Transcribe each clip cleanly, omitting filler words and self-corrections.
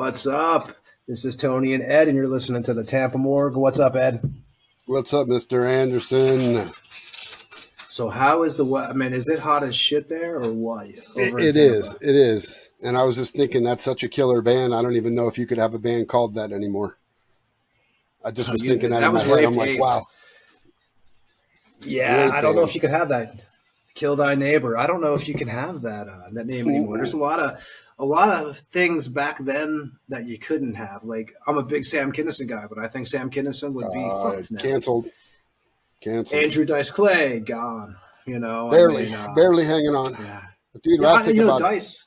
What's up? This is Tony and Ed, and you're listening to the Tampa Morgue. What's up, Ed? What's up, Mr. Anderson? So how is the weather? I mean, is it hot as shit there or what? It is. And I was just thinking that's such a killer band. I don't even know if you could have a band called that anymore. I just was thinking that in my head. I'm like, wow. Yeah, I don't know if you could have that. Kill Thy Neighbor. I don't know if you can have that name anymore. There's a lot of things back then that you couldn't have. Like, I'm a big Sam Kinison guy, but I think Sam Kinison would be fucked now. Canceled. Andrew Dice Clay gone. You know, barely hanging on. Yeah, but dude, I think about Dice.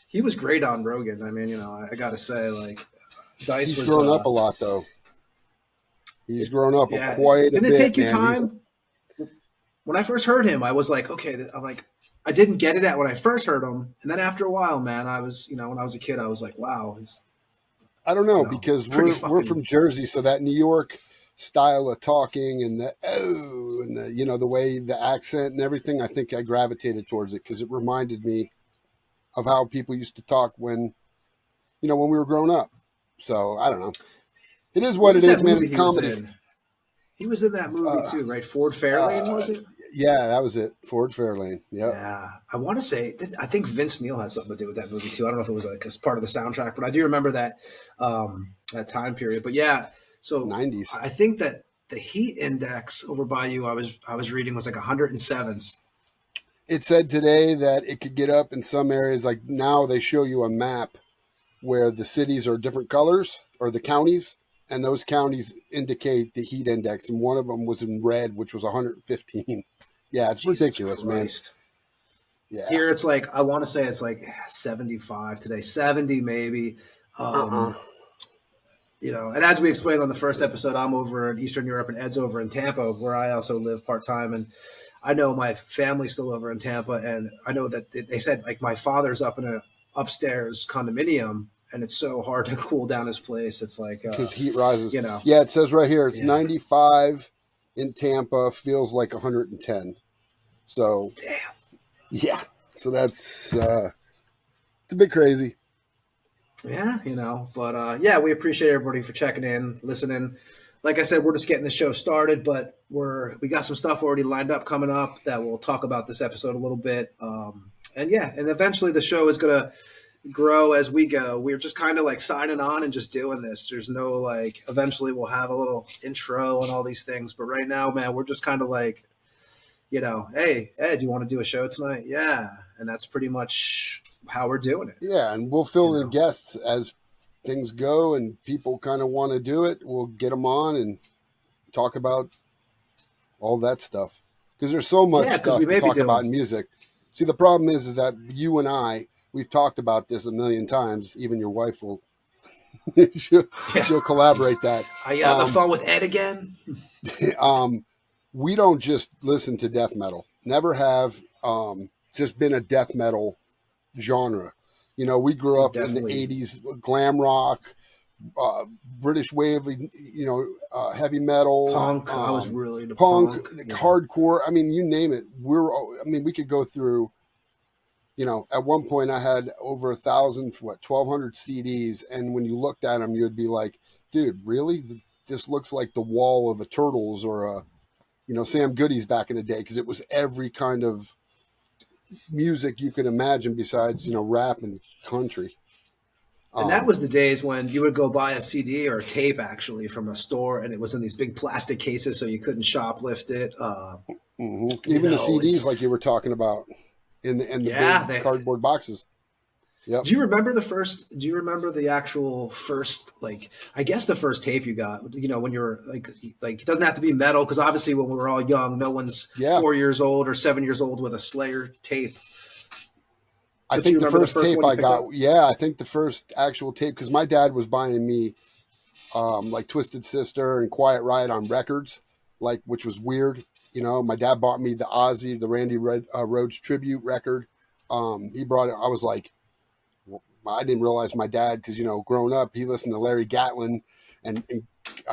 He was great on Rogan. I mean, I got to say, like, Dice he's was grown up a lot, though. He's grown up quite a bit. Didn't it take you time? When I first heard him, I was like, okay. I'm like, I didn't get it at when I first heard him, and then after a while, man, I was, when I was a kid, I was like, wow. I don't know, because we're from Jersey, so that New York style of talking and the the way the accent and everything, I think I gravitated towards it because it reminded me of how people used to talk when we were growing up. So I don't know. It is what it is, man. It's comedy. He was in that movie too, right? Ford Fairlane, was it? Yeah, that was it. Ford Fairlane. Yep. Yeah. I want to say, I think Vince Neil had something to do with that movie too. I don't know if it was like as part of the soundtrack, but I do remember that time period. But yeah, so 90s. I think that the heat index over by you, I was reading, was like 107. It said today that it could get up in some areas. Like now they show you a map where the cities are different colors, or the counties. And those counties indicate the heat index, and one of them was in red, which was 115. Yeah, it's ridiculous, man. Yeah. Here it's like, I want to say it's like 75 today, 70 maybe. And as we explained on the first episode, I'm over in Eastern Europe and Ed's over in Tampa, where I also live part-time. And I know my family's still over in Tampa, and I know that they said, like, my father's up in an upstairs condominium, and it's so hard to cool down his place. It's like because heat rises. Yeah, it says right here it's 95 in Tampa, feels like 110. So damn. Yeah, so that's it's a bit crazy. Yeah, but we appreciate everybody for checking in, listening. Like I said, we're just getting the show started, but we got some stuff already lined up coming up that we'll talk about this episode a little bit. And eventually the show is gonna grow as we go. We're just kind of like signing on and just doing this. There's no like, eventually we'll have a little intro and all these things, but right now, man, we're just kind of like, hey, Ed, you want to do a show tonight? Yeah. And that's pretty much how we're doing it. Yeah. And we'll fill in guests as things go, and people kind of want to do it. We'll get them on and talk about all that stuff, because there's so much stuff to talk about in music. See, the problem is that you and I, we've talked about this a million times. Even your wife will, she'll collaborate that. Are you on the phone with Ed again? We don't just listen to death metal. Never have just been a death metal genre. We grew up in the 80s, glam rock, British wave, heavy metal. Punk. I was really into punk. Hardcore. I mean, you name it. We could go through. At one point I had over 1,200 CDs. And when you looked at them, you'd be like, dude, really? This looks like the wall of a Turtles or Sam Goody's back in the day. Cause it was every kind of music you could imagine besides, rap and country. And that was the days when you would go buy a CD or a tape actually from a store, and it was in these big plastic cases, so you couldn't shoplift it. Even the CDs, like you were talking about. In the big cardboard boxes. Yep. Do you remember the actual first, like, I guess the first tape you got, when you were like it doesn't have to be metal, because obviously when we were all young, no one's 4 years old or 7 years old with a Slayer tape. I think the first tape I got, I think the first actual tape, because my dad was buying me like Twisted Sister and Quiet Riot on records, like, which was weird. My dad bought me the Ozzy, the Randy Rhoads tribute record. He brought it. I was like, I didn't realize my dad, because, growing up, he listened to Larry Gatlin and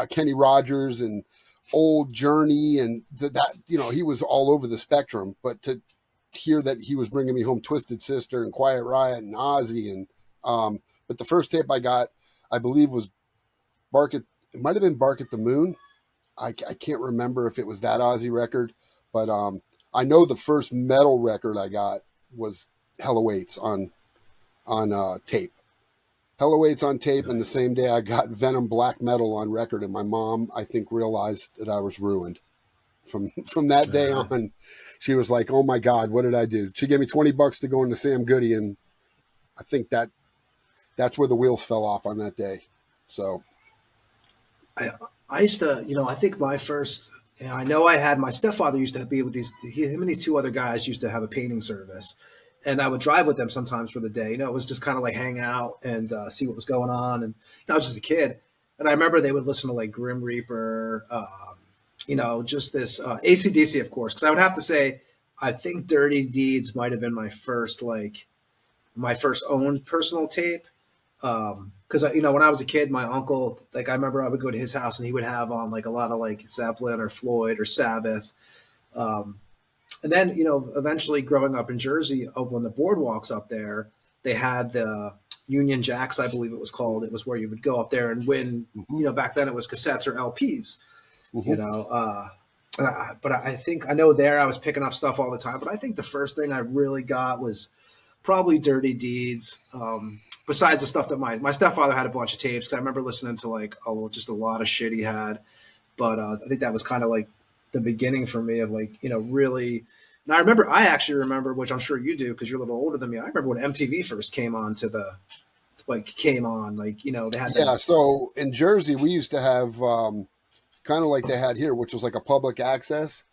Kenny Rogers and old Journey. And that, he was all over the spectrum. But to hear that he was bringing me home Twisted Sister and Quiet Riot and Ozzy. And but the first tape I got I believe was Bark at, it might have been Bark at the Moon. I can't remember if it was that Ozzy record, but I know the first metal record I got was Hell Awaits on tape. Hell Awaits on tape, and the same day I got Venom Black Metal on record, and my mom, I think, realized that I was ruined. From that day on, she was like, "Oh my God, what did I do?" She gave me $20 to go into Sam Goody, and I think that's where the wheels fell off on that day. So, I used to, I think my first, I know I had my stepfather used to be with him and these two other guys used to have a painting service, and I would drive with them sometimes for the day. It was just kind of like hang out and see what was going on, and I was just a kid, and I remember they would listen to like Grim Reaper. Just this AC/DC, of course, because I would have to say, I think Dirty Deeds might have been my first owned personal tape. Because when I was a kid, my uncle, like I remember I would go to his house and he would have on like a lot of like Zeppelin or Floyd or Sabbath. And then, eventually growing up in Jersey, when the boardwalks up there, they had the Union Jacks, I believe it was called. It was where you would go up there and win, back then it was cassettes or LPs. But I think I know there I was picking up stuff all the time, but I think the first thing I really got was probably Dirty Deeds. Besides the stuff that my stepfather had a bunch of tapes, because I remember listening to like just a lot of shit he had. But I think that was kind of like the beginning for me of like, really. And I actually remember, which I'm sure you do because you're a little older than me. I remember when MTV first came on they had. Yeah. So in Jersey, we used to have, kind of like they had here, which was like a public access.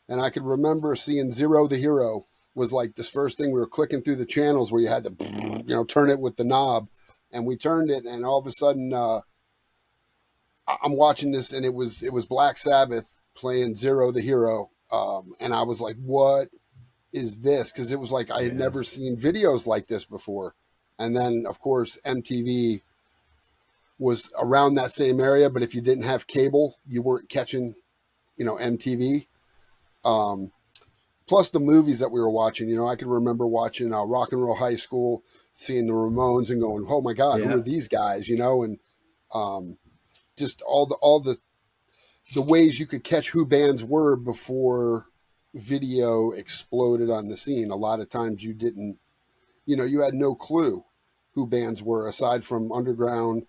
And I could remember seeing Zero the Hero was like this first thing we were clicking through the channels where you had to, turn it with the knob. And we turned it, and all of a sudden I'm watching this, and it was Black Sabbath playing Zero the Hero. And I was like, what is this? Because it was like I had never seen videos like this before. And then, of course, MTV was around that same area, but if you didn't have cable, you weren't catching, MTV. Plus the movies that we were watching, I could remember watching Rock and Roll High School, seeing the Ramones and going, oh my God, who are these guys, and just all the ways you could catch who bands were before video exploded on the scene. A lot of times you didn't, you had no clue who bands were aside from underground.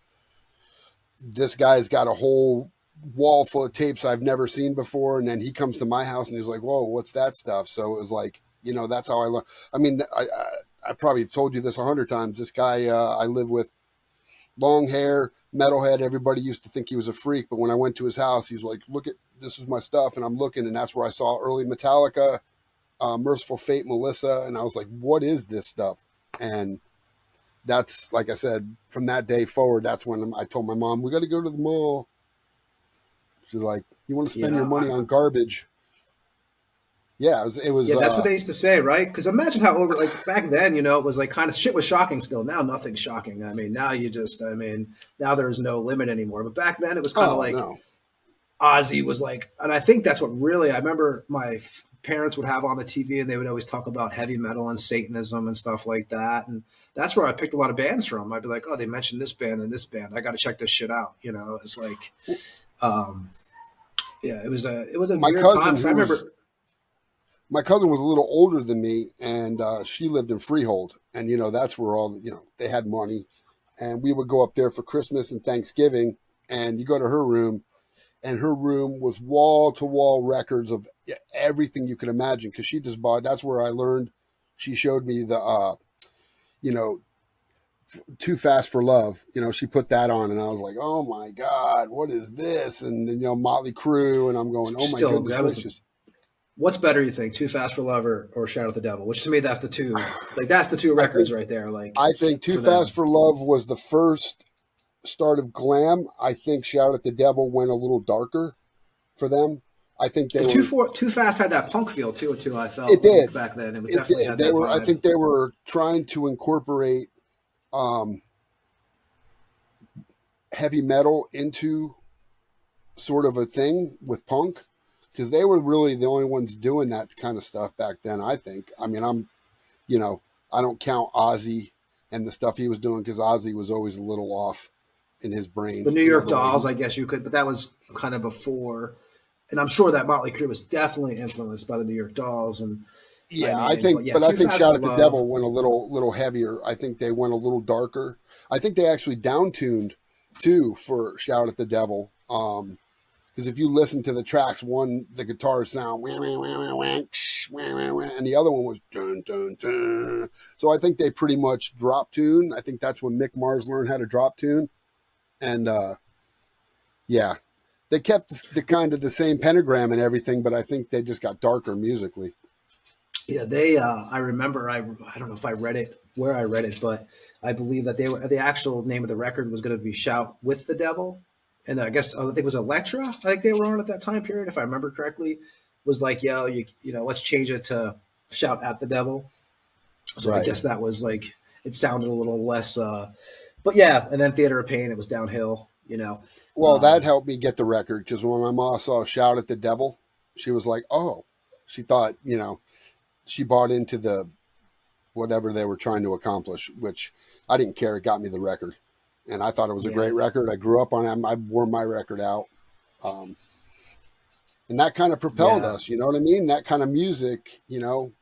This guy's got a whole wall full of tapes I've never seen before. And then he comes to my house and he's like, whoa, what's that stuff? So it was like, that's how I learned. I mean, I probably told you this 100 times. This guy I live with, long hair, metalhead. Everybody used to think he was a freak. But when I went to his house, he's like, look at, this is my stuff. And I'm looking, and that's where I saw early Metallica, Merciful Fate, Melissa. And I was like, what is this stuff? And that's, like I said, from that day forward, that's when I told my mom, we got to go to the mall. She's like, you want to spend your money on garbage? Yeah, it was. Yeah, that's what they used to say, right? Because imagine how back then, it was like kind of shit was shocking still. Now nothing's shocking. I mean, now now there's no limit anymore. But back then it was kind of no. Ozzy was like, and I think that's what really, I remember my parents would have on the TV, and they would always talk about heavy metal and Satanism and stuff like that. And that's where I picked a lot of bands from. I'd be like, oh, they mentioned this band and this band. I got to check this shit out. It's like, it was a weird time. So I remember. My cousin was a little older than me, and she lived in Freehold. And, that's where all, they had money. And we would go up there for Christmas and Thanksgiving, and you go to her room, and her room was wall-to-wall records of everything you could imagine, because she just bought, that's where I learned, she showed me the, Too Fast for Love. She put that on, and I was like, oh, my God, what is this? And, Motley Crue, and I'm going, oh, my goodness gracious. What's better, you think, Too Fast for Love or Shout at the Devil? Which to me, that's the two. That's the two records right there. I think Too Fast for Love was the first start of glam. I think Shout at the Devil went a little darker for them. I think Too Fast had that punk feel too. I felt it did back then. It was definitely had that vibe. I think they were trying to incorporate heavy metal into sort of a thing with punk. Because they were really the only ones doing that kind of stuff back then, I think. I mean, I don't count Ozzy and the stuff he was doing because Ozzy was always a little off. in his brain. The New York Dolls, I guess you could, but that was kind of before. And I'm sure that Motley Crue was definitely influenced by the New York Dolls. And yeah, I think Shout at the Devil went a little heavier. I think they went a little darker. I think they actually down-tuned too for Shout at the Devil. Because if you listen to the tracks, the guitar sound wah, wah, wah, wah, wah, and the other one was dun dun dun. So I think they pretty much drop tune. I think that's when Mick Mars learned how to drop tune. And yeah, they kept the kind of the same pentagram and everything, but I think they just got darker musically. Yeah, they. I remember. I don't know if I read it where I read it, but I believe that the actual name of the record was going to be "Shout with the Devil," and I think it was Elektra. I think they were on at that time period, if I remember correctly. Was like, yo, you know, let's change it to "Shout at the Devil." So right. I guess that was like it sounded a little less. But yeah, and then Theater of Pain, it was downhill. You know. Well, that helped me get the record because when my mom saw "Shout at the Devil," she was like, "Oh," she thought, you know. She bought into the whatever they were trying to accomplish, which I didn't care. It got me the record, and I thought it was a great record. I grew up on it. I wore my record out, and that kind of propelled us. You know what I mean? That kind of music. You know,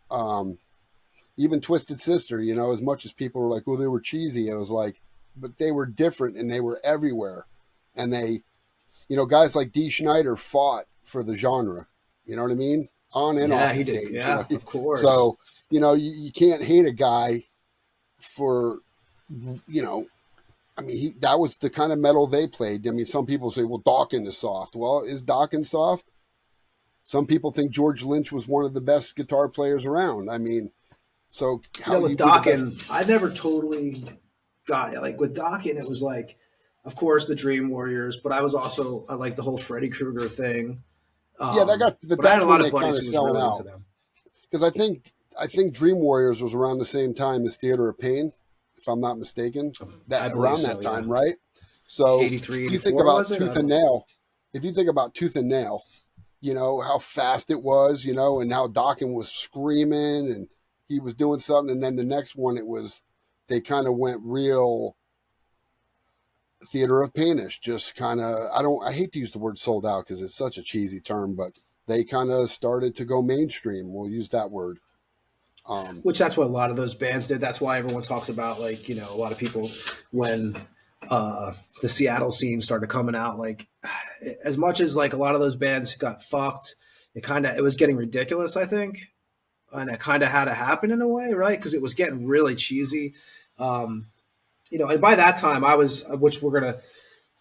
even Twisted Sister. You know, as much as people were like, "Oh, they were cheesy," it was like, but they were different and they were everywhere, and they, you know, guys like Dee Snider fought for the genre. You know what I mean? On and off the stage. Yeah, right? Of course. So, you know, you can't hate a guy for, you know, I mean, that was the kind of metal they played. I mean, some people say, well, Dawkins is soft. Well, is Dawkins soft? Some people think George Lynch was one of the best guitar players around. I mean, so how with Dawkins, I never totally got it. Like with Dawkins, it was like, of course, the Dream Warriors, but I like the whole Freddy Krueger thing. Yeah, but that's when they kind of selling out. Because I think Dream Warriors was around the same time as Theater of Pain, if I'm not mistaken. Around that time, right? So 83, if you think about Tooth and Nail, you know, how fast it was, you know, and how Dawkins was screaming and he was doing something, and then the next one they kind of went real Theater of Painish, just kind of, I hate to use the word sold out because it's such a cheesy term, but they kind of started to go mainstream. We'll use that word. Which that's what a lot of those bands did. That's why everyone talks about, like, you know, a lot of people when the Seattle scene started coming out, like as much as like a lot of those bands got fucked, it was getting ridiculous, I think. And it kind of had to happen in a way, right? Because it was getting really cheesy. You know, and by that time which we're going to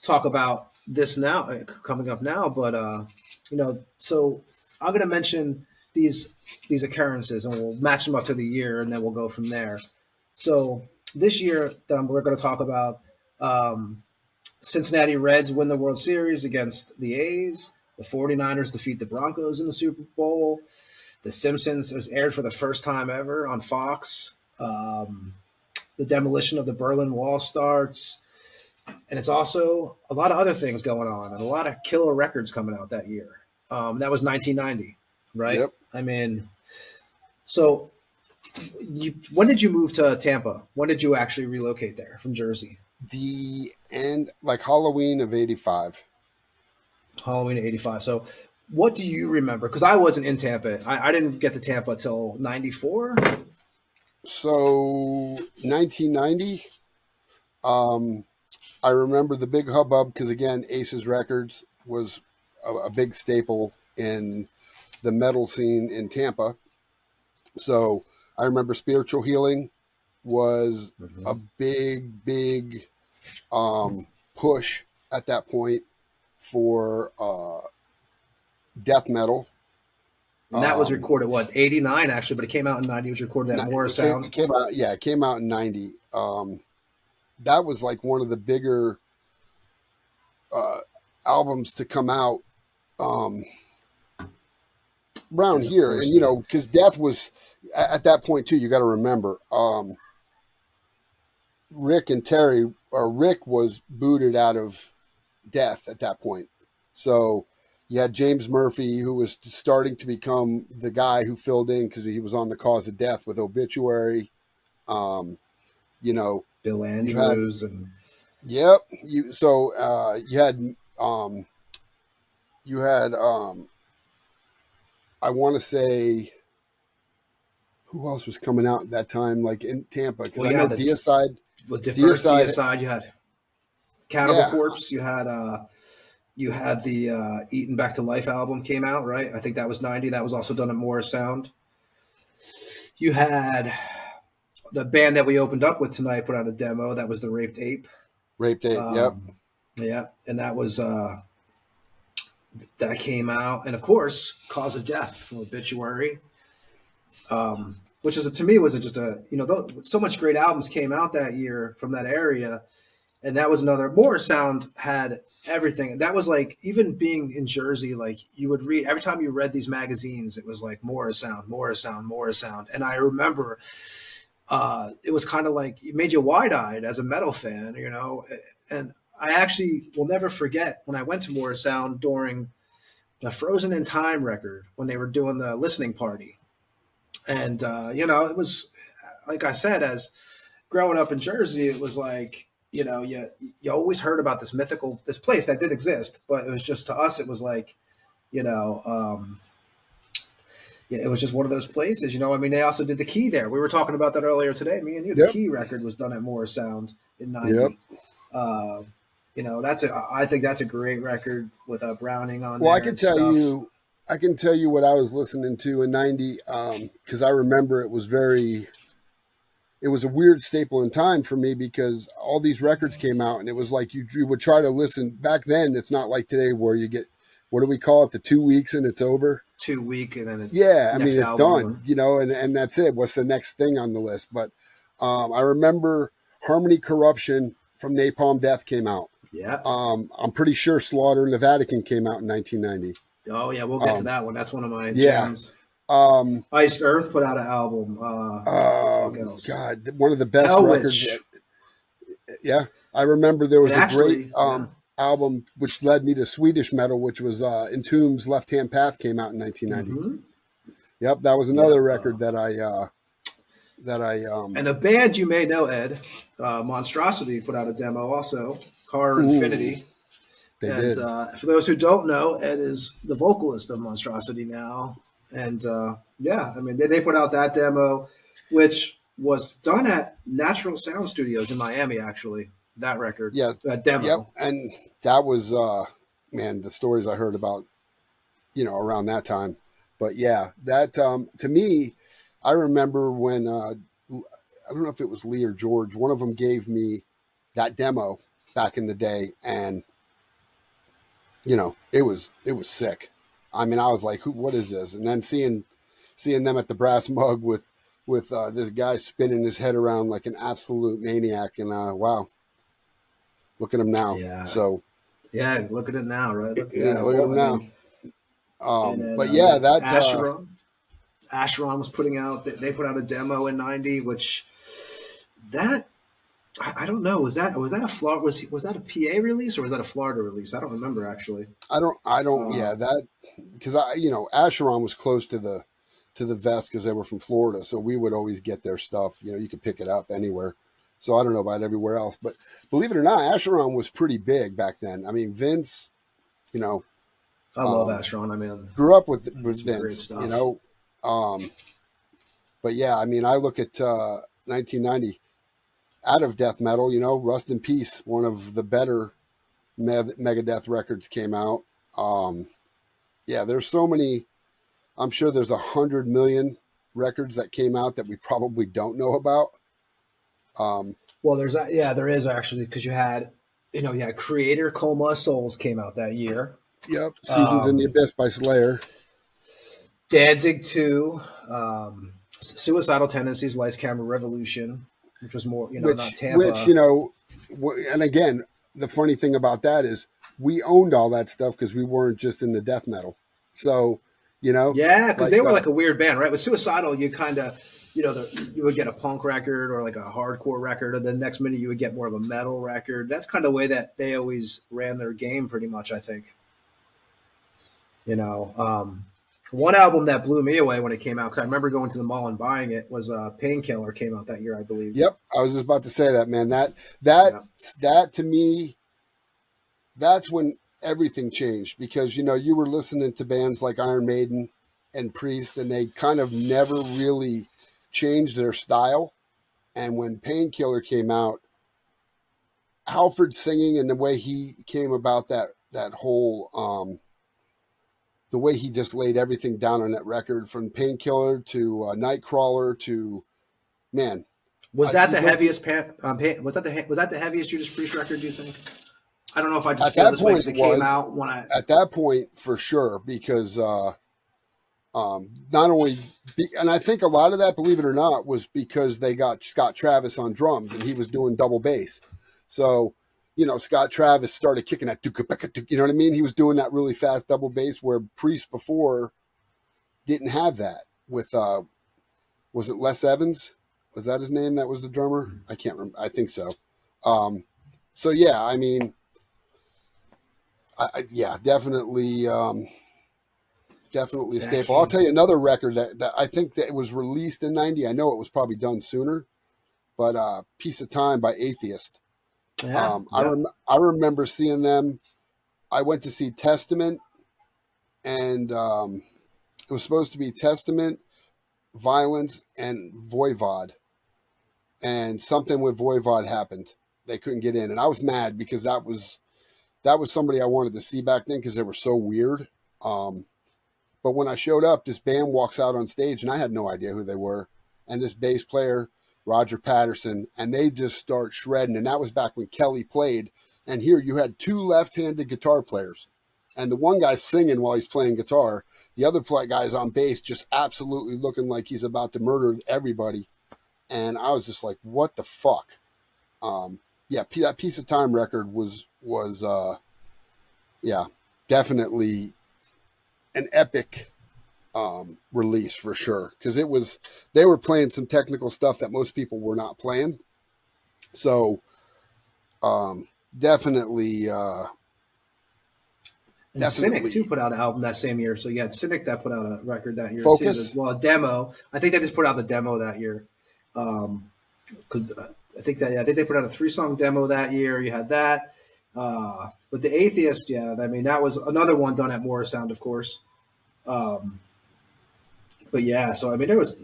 talk about this now, coming up now, but, you know, so I'm going to mention these occurrences and we'll match them up to the year and then we'll go from there. So this year we're going to talk about Cincinnati Reds win the World Series against the A's. The 49ers defeat the Broncos in the Super Bowl. The Simpsons was aired for the first time ever on Fox. The demolition of the Berlin Wall starts. And it's also a lot of other things going on and a lot of killer records coming out that year. That was 1990, right? Yep. I mean, so when did you move to Tampa? When did you actually relocate there from Jersey? The end, like Halloween of 85. Halloween of 85. So what do you remember? Because I wasn't in Tampa. I didn't get to Tampa until 94. So 1990, I remember the big hubbub because, again, Aces Records was a big staple in the metal scene in Tampa. So I remember Spiritual Healing was a big push at that point for death metal. And that was recorded, 89 actually, but it came out in 90. It was recorded at Morris Sound. It came out in 90. That was like one of the bigger albums to come out around here. And, you know, because Death was, at that point too, you got to remember, Rick was booted out of Death at that point. So you had James Murphy, who was starting to become the guy who filled in because he was on the Cause of Death with Obituary. You know, Bill Andrews Yep. You had I want to say, who else was coming out at that time, like in Tampa? Because Well, I yeah, know with the first Deicide, Deicide, you had Cannibal yeah, Corpse, you had the Eaten Back to Life album came out, right? I think that was 90. That was also done at Morris Sound. You had the band that we opened up with tonight put out a demo. That was the Raped Ape. Rape Date, yep. Yeah, and that was that came out, and of course, Cause of Death from Obituary, which is to me was just a so much great albums came out that year from that area, and that was another. Morris Sound had everything. That was like, even being in Jersey, like you would read every time you read these magazines, it was like Morris Sound, Morris Sound, Morris Sound, and I remember it was kind of like it made you wide-eyed as a metal fan, and I actually will never forget when I went to Morris Sound during the Frozen in Time record when they were doing the listening party. And, it was, like I said, as growing up in Jersey, it was like, you always heard about this place that did exist, but it was just, to us, it was like, you know, yeah, it was just one of those places, I mean, they also did the Key there. We were talking about that earlier today, me and you. The Yep. Key record was done at Morris Sound in 90. Yep. I think that's a great record with a Browning on there. Well, I can tell you what I was listening to in 90, because I remember it was a weird staple in time for me, because all these records came out, and it was like you would try to listen. Back then, it's not like today where you get, what do we call it, the 2 weeks and it's over? 2 week and then it's done, and that's it. What's the next thing on the list? But I remember Harmony Corruption from Napalm Death came out. Yeah. I'm pretty sure Slaughter in the Vatican came out in 1990. Oh yeah, we'll get to that one. That's one of my gems. Iced Earth put out an album. God, one of the best records. Yeah, I remember there was a great album which led me to Swedish metal, which was Entombed's Left Hand Path came out in 1990. Mm-hmm. Yep, that was another record that I and a band you may know, Ed, Monstrosity put out a demo also, Car Infinity. They did. For those who don't know, Ed is the vocalist of Monstrosity now. And I mean, they put out that demo, which was done at Natural Sound Studios in Miami, actually, that record. Yeah. That demo. Yep. And that was, the stories I heard about, around that time. But yeah, that, to me, I remember when, I don't know if it was Lee or George, one of them gave me that demo back in the day, and, it was sick. I mean, I was like, what is this? And then seeing them at the Brass Mug with this guy spinning his head around like an absolute maniac, and wow, look at him now. Yeah. So yeah, look at it now, right? Look at him now. Then, but yeah, that Acheron was putting out. They put out a demo in 90, which I don't know. Was that a Florida? Was that a PA release or was that a Florida release? I don't remember actually. I don't. Yeah, that, because Acheron was close to the Vest because they were from Florida, so we would always get their stuff. You could pick it up anywhere. So I don't know about everywhere else, but believe it or not, Acheron was pretty big back then. I mean, Vince, I love Acheron. I mean, grew up with Vince, great stuff. But yeah, I mean, I look at 1990 out of death metal, Rust in Peace, one of the better Megadeth records came out. There's so many. I'm sure there's 100 million records that came out that we probably don't know about. Well, there is actually, because you had Creator, Coma of Souls came out that year. Yep. Seasons in the Abyss by Slayer. Danzig 2, Suicidal Tendencies, Lights, Camera, Revolution, which was more, not Tampa. Which, and again, the funny thing about that is we owned all that stuff because we weren't just in the death metal. So, Yeah, because they were like a weird band, right? With Suicidal, you kind of, you would get a punk record or like a hardcore record, and the next minute you would get more of a metal record. That's kind of the way that they always ran their game pretty much, I think. One album that blew me away when it came out, because I remember going to the mall and buying it, was Painkiller came out that year, I believe. Yep, I was just about to say that, man. That to me, that's when everything changed, because you were listening to bands like Iron Maiden and Priest, and they kind of never really changed their style. And when Painkiller came out, Halford singing and the way he came about that whole the way he just laid everything down on that record, from Painkiller to Nightcrawler to, man. Was that the heaviest? Was that the heaviest Judas Priest record, do you think? I don't know if I just feel this way because it came out when I... At that point, for sure, because not only... And I think a lot of that, believe it or not, was because they got Scott Travis on drums and he was doing double bass. So, Scott Travis started kicking that... You know what I mean? He was doing that really fast double bass where Priest before didn't have that with... was it Les Evans? Was that his name? That was the drummer? I can't remember. I think so. So, yeah, I mean... definitely a staple. I'll tell you another record that I think that was released in 90. I know it was probably done sooner, but Piece of Time by Atheist. Yeah, I remember seeing them. I went to see Testament, and it was supposed to be Testament, Violence, and Voivod. And something with Voivod happened. They couldn't get in, and I was mad because that was somebody I wanted to see back then because they were so weird. But when I showed up, this band walks out on stage, and I had no idea who they were. And this bass player, Roger Patterson, and they just start shredding. And that was back when Kelly played. And here you had two left-handed guitar players. And the one guy's singing while he's playing guitar. The other guy's on bass, just absolutely looking like he's about to murder everybody. And I was just like, what the fuck? That Piece of Time record was definitely an epic release for sure, because they were playing some technical stuff that most people were not playing. So definitely Cynic too put out an album that same year. So you had Cynic that put out a record that year Focus. too. Well, a demo. I think they just put out the demo that year. Because I think they put out a 3-song demo that year. You had that. But the Atheist, I mean, that was another one done at Morrisound, of course. But yeah, so I mean, there was,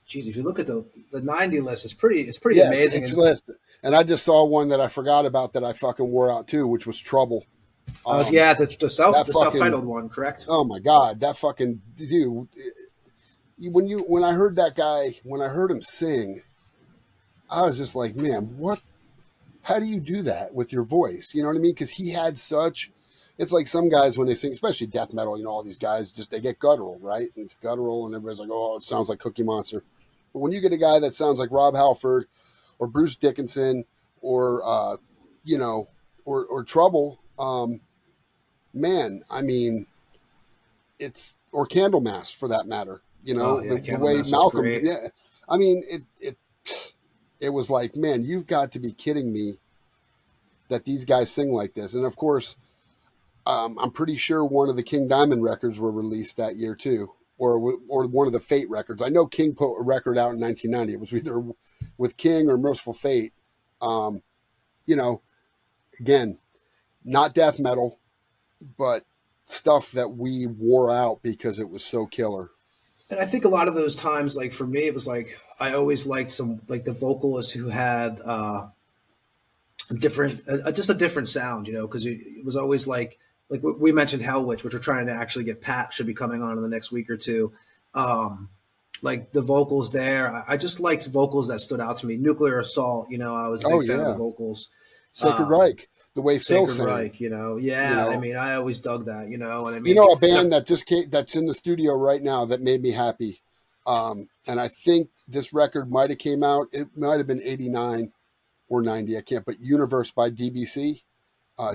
geez, if you look at the 90 list, it's pretty amazing. It's list. And I just saw one that I forgot about that I fucking wore out too, which was Trouble. The self-titled one, correct? Oh my God, that fucking dude. When I heard that guy, when I heard him sing, I was just like, man, how do you do that with your voice? You know what I mean? Because he had it's like some guys when they sing, especially death metal, all these guys they get guttural, right? And it's guttural and everybody's like, oh, it sounds like Cookie Monster. But when you get a guy that sounds like Rob Halford or Bruce Dickinson or Trouble, man, I mean, or Candlemass for that matter, the way Malcolm, I mean, it was like, man, you've got to be kidding me that these guys sing like this. And of course, I'm pretty sure one of the King Diamond records were released that year too, or one of the Fate records. I know King put a record out in 1990. It was either with King or Merciful Fate. Again, not death metal, but stuff that we wore out because it was so killer. And I think a lot of those times, like for me, it was like I always liked some like the vocalists who had just a different sound, because it was always like we mentioned Hell Witch, which we're trying to actually get Pat should be coming on in the next week or two. Like the vocals there, I just liked vocals that stood out to me. Nuclear Assault, I was a big fan of the vocals. Sacred Reich, the way Phil sang. Reich, I mean, I always dug that, and I mean, a band that just came, that's in the studio right now that made me happy. And I think this record might have came out. It might have been 89 or 90. I can't, but Universe by DBC,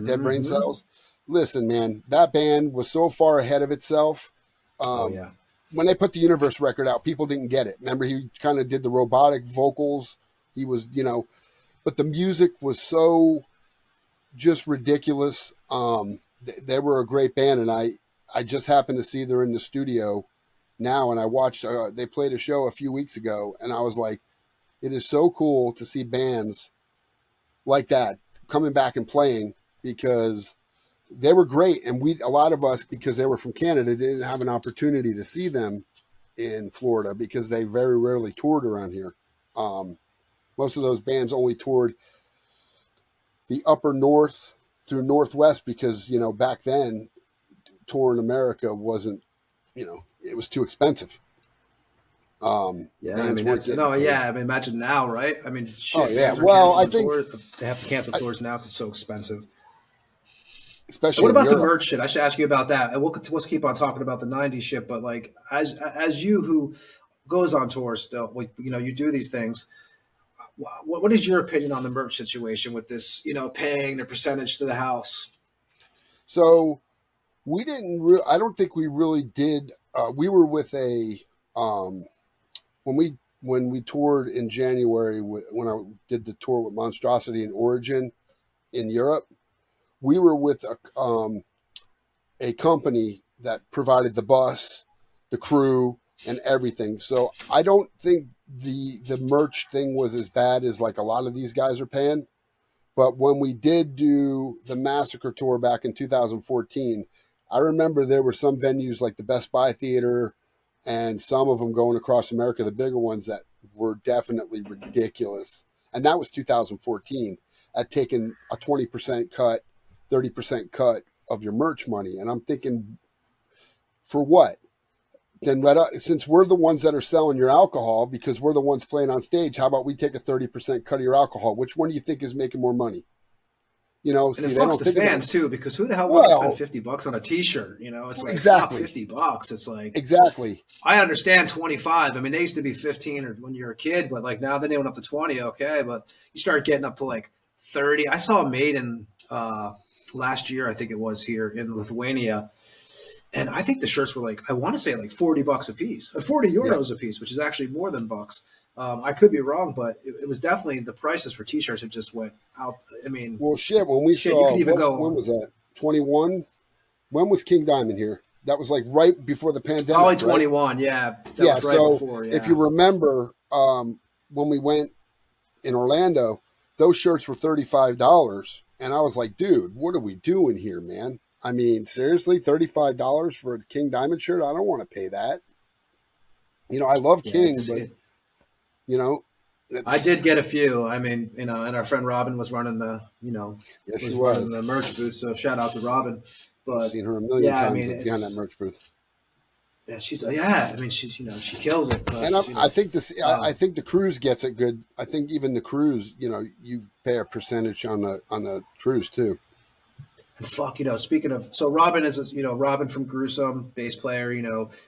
Dead Brain Cells. Listen, man, that band was so far ahead of itself. When they put the Universe record out, people didn't get it. Remember, he kind of did the robotic vocals. He was, but the music was so just ridiculous. They were a great band, and I just happened to see they're in the studio now, and I watched. They played a show a few weeks ago, and I was like, It is so cool to see bands like that coming back and playing, because they were great. And a lot of us, because they were from Canada, didn't have an opportunity to see them in Florida because they very rarely toured around here. Most of those bands only toured the upper north through northwest because, back then touring America wasn't, it was too expensive. Yeah, I mean, imagine now, right? I mean, shit, oh yeah. Well, I think tours. They have to cancel tours now because it's so expensive. Especially. What about the merch shit? I should ask you about that. And let's keep on talking about the '90s shit. But like, as you who goes on tour still, you do these things. What is your opinion on the merch situation with this? Paying the percentage to the house. So we didn't. I don't think we really did. We were with a. When we toured in January, when I did the tour with Monstrosity and Origin in Europe, we were with a company that provided the bus, the crew, and everything. So I don't think the merch thing was as bad as like a lot of these guys are paying. But when we did do the Massacre tour back in 2014, I remember there were some venues like the Best Buy Theater and some of them going across America, the bigger ones, that were definitely ridiculous. And that was 2014, at taking a 20% cut, 30% cut of your merch money. And I'm thinking, for what? Then since we're the ones that are selling your alcohol, because we're the ones playing on stage, how about we take a 30% cut of your alcohol? Which one do you think is making more money? And it fucks the fans too, because who the hell wants to spend $50 on a T-shirt? It's like exactly $50. It's like, exactly. I understand 25. I mean, they used to be 15 or when you're a kid, but like now they went up to 20. Okay, but you start getting up to like 30. I saw Maiden last year, I think it was, here in Lithuania, and I think the shirts were like, I want to say like $40 a piece, 40 euros a piece, which is actually more than bucks. I could be wrong, but it was definitely, the prices for T-shirts have just went out. I mean, well, shit. When we saw, when was that? 21. When was King Diamond here? That was like right before the pandemic. Probably 21. Right? Yeah. That was right before. Yeah. If you remember, when we went in Orlando, those shirts were $35, and I was like, dude, what are we doing here, man? I mean, seriously, $35 for a King Diamond shirt? I don't want to pay that. I love King, but. I did get a few. I mean, and our friend Robin was running the, running the merch booth. So shout out to Robin. But I've seen her a million times behind that merch booth. Yeah, she kills it. And I think I think the cruise gets it good. I think even the cruise, you pay a percentage on the cruise too. And fuck, speaking of, so Robin is, Robin from Gruesome, bass player,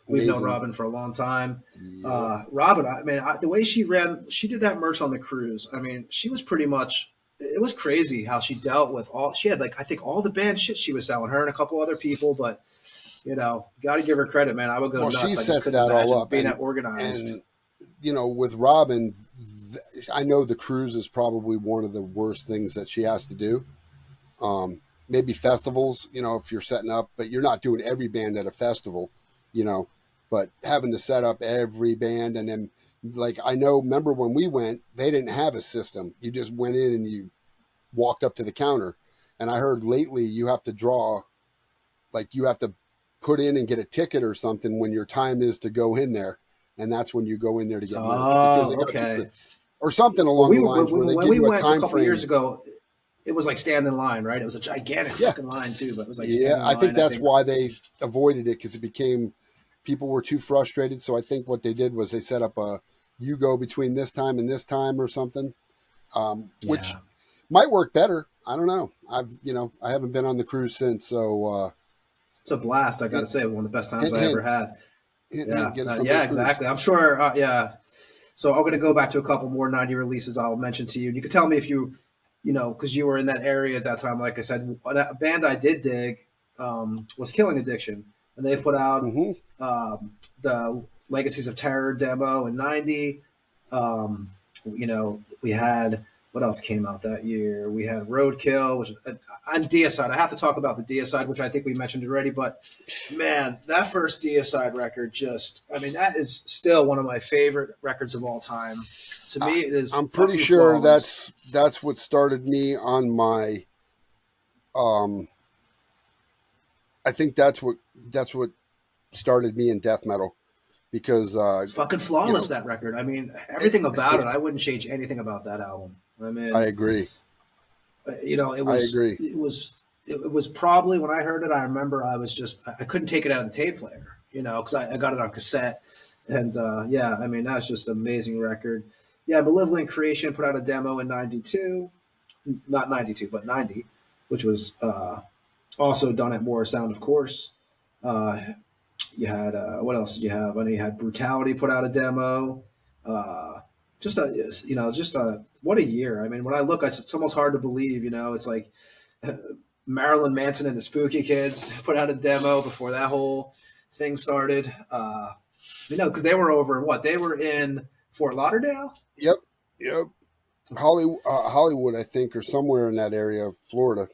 we've known Robin for a long time. Yeah. Robin, I mean, the way she did that merch on the cruise. I mean, she was pretty much, it was crazy how she dealt with she had like, I think all the band shit she was selling, her and a couple other people, but got to give her credit, man. I would go nuts. She sets that all up. Being that organized. And, with Robin, I know the cruise is probably one of the worst things that she has to do. Maybe festivals, if you're setting up, but you're not doing every band at a festival, but having to set up every band. And then like, remember when we went, they didn't have a system. You just went in and you walked up to the counter. And I heard lately you have to you have to put in and get a ticket or something when your time is to go in there. And that's when you go in there to get merch. Okay. Or something along the lines where they give you a time frame. A couple years ago, it was like stand in line, right? It was a gigantic fucking line too, but it was like stand in line. I think that's why they avoided it, because it became, people were too frustrated. So I think what they did was they set up you go between this time and this time or something, which might work better. I don't know. I haven't been on the cruise since, so it's a blast. I got to say, one of the best times I ever had. Yeah, exactly. I'm sure. So I'm going to go back to a couple more 90 releases I'll mention to you. You can tell me if you because you were in that area at that time. Like I said, a band I did dig was Killing Addiction, and they put out the Legacies of Terror demo in '90. We had what else came out that year? We had Roadkill, which on Deicide. I have to talk about the Deicide, which I think we mentioned already. But man, that first Deicide record that is still one of my favorite records of all time. To me, it is. I'm pretty sure flawless. That's what started me on my. I think that's what started me in death metal, because it's fucking flawless, that record. I mean, everything about it. I wouldn't change anything about that album. I mean, I agree. It was. I agree. It was probably, when I heard it, I remember I couldn't take it out of the tape player. Because I got it on cassette, and that's just an amazing record. Yeah, Malevolent Creation put out a demo in '92, not '92, but '90, which was also done at More Sound, of course. You had what else did you have? I know you had Brutality put out a demo. What a year! I mean, when I look, it's almost hard to believe. It's like Marilyn Manson and the Spooky Kids put out a demo before that whole thing started. Because they were over what? They were in Fort Lauderdale. Yep. Hollywood, I think, or somewhere in that area of Florida.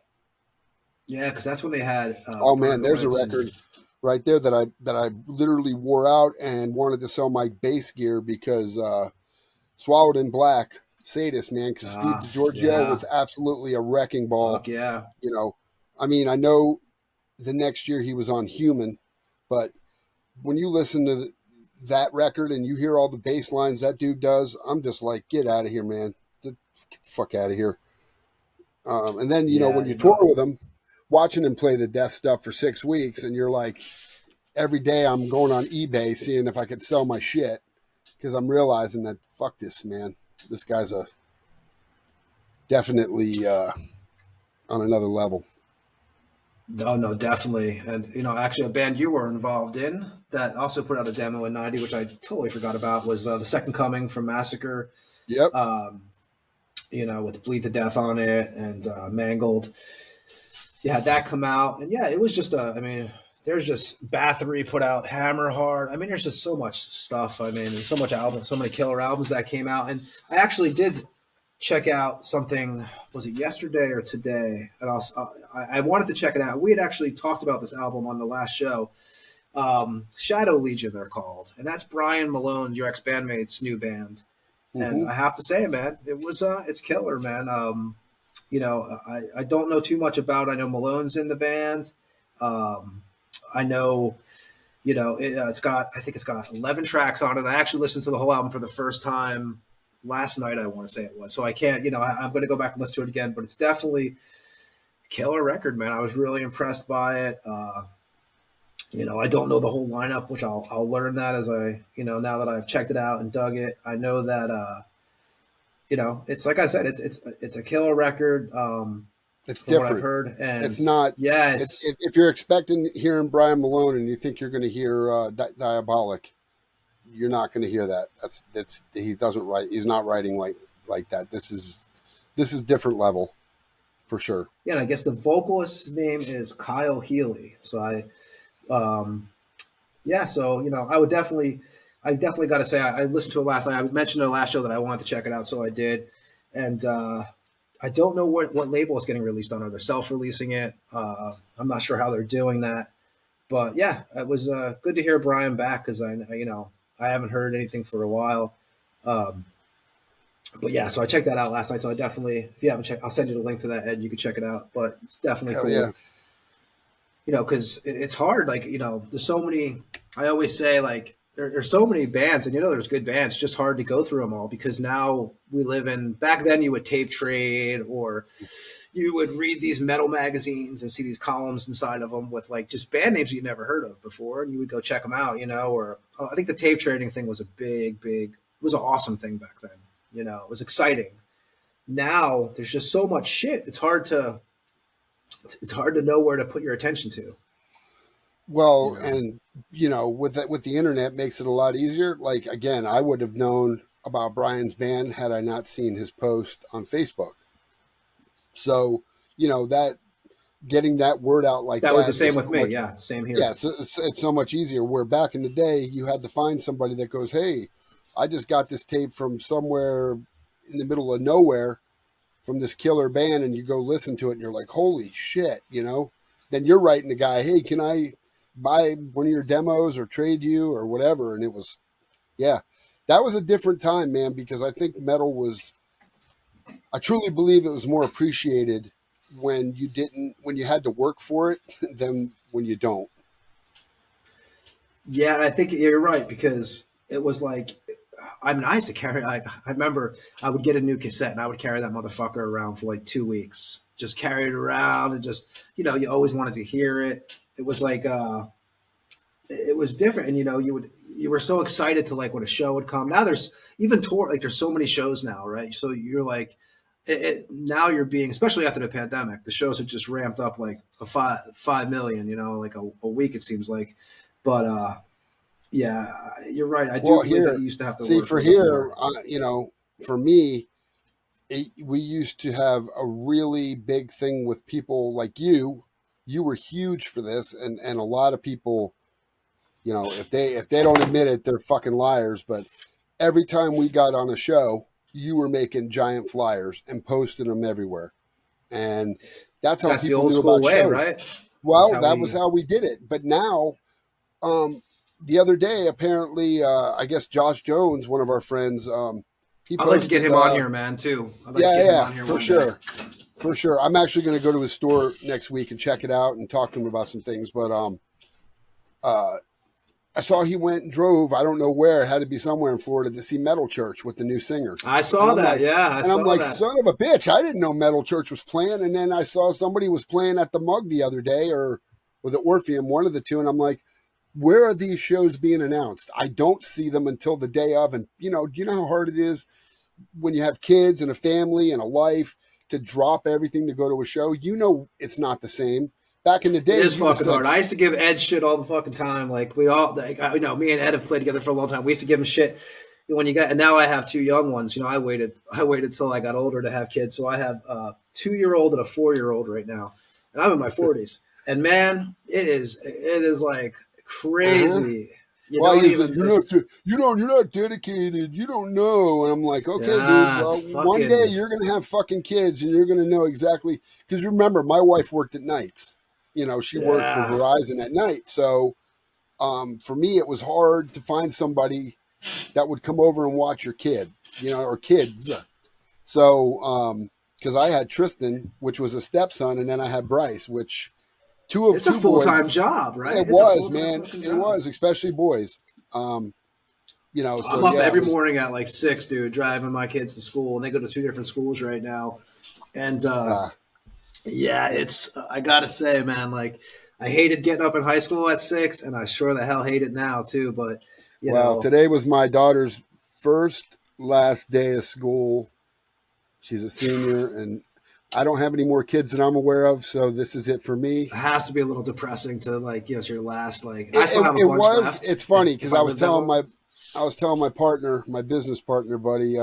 Yeah, because that's when they had. Oh man, there's a record right there that I literally wore out and wanted to sell my bass gear because Swallowed in Black, Sadist, man, because Steve DiGiorgio was absolutely a wrecking ball. Fuck yeah. I mean, I know the next year he was on Human, but when you listen to that record and you hear all the bass lines that dude does, I'm just like, get out of here, man. Get the fuck out of here. And then, when you tour with him, watching him play the death stuff for 6 weeks, and you're like, every day I'm going on eBay seeing if I could sell my shit, because I'm realizing that, fuck this, man. This guy's definitely on another level. No, definitely. And, actually a band you were involved in that also put out a demo in '90, which I totally forgot about, was The Second Coming from Massacre. Yep. With Bleed to Death on it and Mangled. You had that come out. And yeah, it was just there's just Bathory put out Hammerheart. I mean, there's just so much stuff. I mean, there's so many killer albums that came out. And I actually did check out something, was it yesterday or today? And I wanted to check it out. We had actually talked about this album on the last show. Shadow Legion, they're called. And that's Brian Malone, your ex-bandmate's new band. Mm-hmm. And I have to say, man, it's killer, man. I don't know too much about it. I know Malone's in the band. I know, it's got 11 tracks on it. I actually listened to the whole album for the first time last night, I want to say it was. So I can't, I'm going to go back and listen to it again, but it's definitely a killer record, man. I was really impressed by it. I don't know the whole lineup, which I'll learn that as now that I've checked it out and dug it. I know that, it's like I said, it's a killer record. It's different. What I've heard, and it's not. Yeah, if you're expecting hearing Brian Malone and you think you're going to hear Diabolic, you're not going to hear that. He doesn't write. He's not writing like that. This is different level, for sure. Yeah, and I guess the vocalist's name is Kyle Healy. So I would definitely. I definitely got to say, I listened to it last night. I mentioned in the last show that I wanted to check it out, so I did. And I don't know what label it's getting released on. Are they self-releasing it? I'm not sure how they're doing that. But yeah, it was good to hear Brian back, because I haven't heard anything for a while. But yeah, so I checked that out last night. So I definitely, if you haven't checked, I'll send you the link to that, Ed. You can check it out. But it's definitely cool. Yeah. Because it's hard. There's so many. I always say, there's so many bands, and there's good bands. It's just hard to go through them all, because now we live in. Back then, you would tape trade, or you would read these metal magazines and see these columns inside of them with just band names you never heard of before, and you would go check them out. Or I think the tape trading thing was a big. It was an awesome thing back then. It was exciting. Now there's just so much shit. It's hard to know where to put your attention to. Well, and with the internet makes it a lot easier. Again, I would have known about Brian's band had I not seen his post on Facebook. So, that getting that word out that was the same with me. Yeah, same here. Yeah, it's so much easier. Where back in the day, you had to find somebody that goes, "Hey, I just got this tape from somewhere in the middle of nowhere. from this killer band, and you go listen to it and you're like, holy shit, you know, then you're writing the guy, hey, can I buy one of your demos or trade you or whatever? And it was, yeah, that was a different time, man, because I think metal was, I truly believe it was more appreciated when you had to work for it than when you don't. Yeah, I think you're right, because it was like, I mean, I used to carry, I remember I would get a new cassette and I would carry that motherfucker around for like 2 weeks. Just carry it around and just, you know, you always wanted to hear it. It was like, it was different. And, you know, you were so excited to like when a show would come. Now there's even tour, like there's so many shows now, right? So you're like, now you're being, especially after the pandemic, the shows have just ramped up like a 5 million, you know, like a week, it seems like. But, yeah, you're right. I do believe that you used to have to see work for here, you know, for me, we used to have a really big thing with people like you. You were huge for this, and a lot of people, you know, if they don't admit it, they're fucking liars. But every time we got on a show, you were making giant flyers and posting them everywhere, and that's how people the old knew school about way, shows. right? Well, that was how we did it. But now, the other day, apparently, I guess Josh Jones, one of our friends, he posted, I'd like to get him on here, man, too. I'd like yeah, to get him yeah, on here for one sure. day. For sure. I'm actually going to go to his store next week and check it out and talk to him about some things. But I saw he went and drove, I don't know where, it had to be somewhere in Florida, to see Metal Church with the new singer. I saw that, yeah. I'm like, son of a bitch, I didn't know Metal Church was playing. And then I saw somebody was playing at the Mug the other day, or the Orpheum, one of the two. And I'm like, where are these shows being announced? I don't see them until the day of. And, you know, do you know how hard it is when you have kids and a family and a life to drop everything to go to a show? You know, it's not the same. Back in the day, it is fucking hard. I used to give Ed shit all the fucking time. Like we all, like, you know, me and Ed have played together for a long time. We used to give him shit when you got. And now I have 2 young ones. You know, I waited till I got older to have kids. So I have a 2-year-old and a 4-year-old right now, and I'm in my 40s. And man, it is like crazy. You're not dedicated. You don't know. And I'm like, okay, dude. Well, one day you're gonna have fucking kids, and you're gonna know exactly. Because remember, my wife worked at nights. You know, she worked for Verizon at night. So, for me, it was hard to find somebody that would come over and watch your kid. You know, or kids. So, because I had Tristan, which was a stepson, and then I had Bryce, which. It's a full-time job, right? It was, man. It was, especially boys. You know, so, I'm up every morning at like 6, dude, driving my kids to school, and they go to 2 different schools right now. And yeah, it's, I gotta say, man, like I hated getting up in high school at 6, and I sure the hell hate it now too. But you know, today was my daughter's last day of school. She's a senior, and I don't have any more kids that I'm aware of, so this is it for me. It has to be a little depressing to like, yes, your last like. I still have a bunch left. It's funny because I was telling my partner, my business partner, buddy.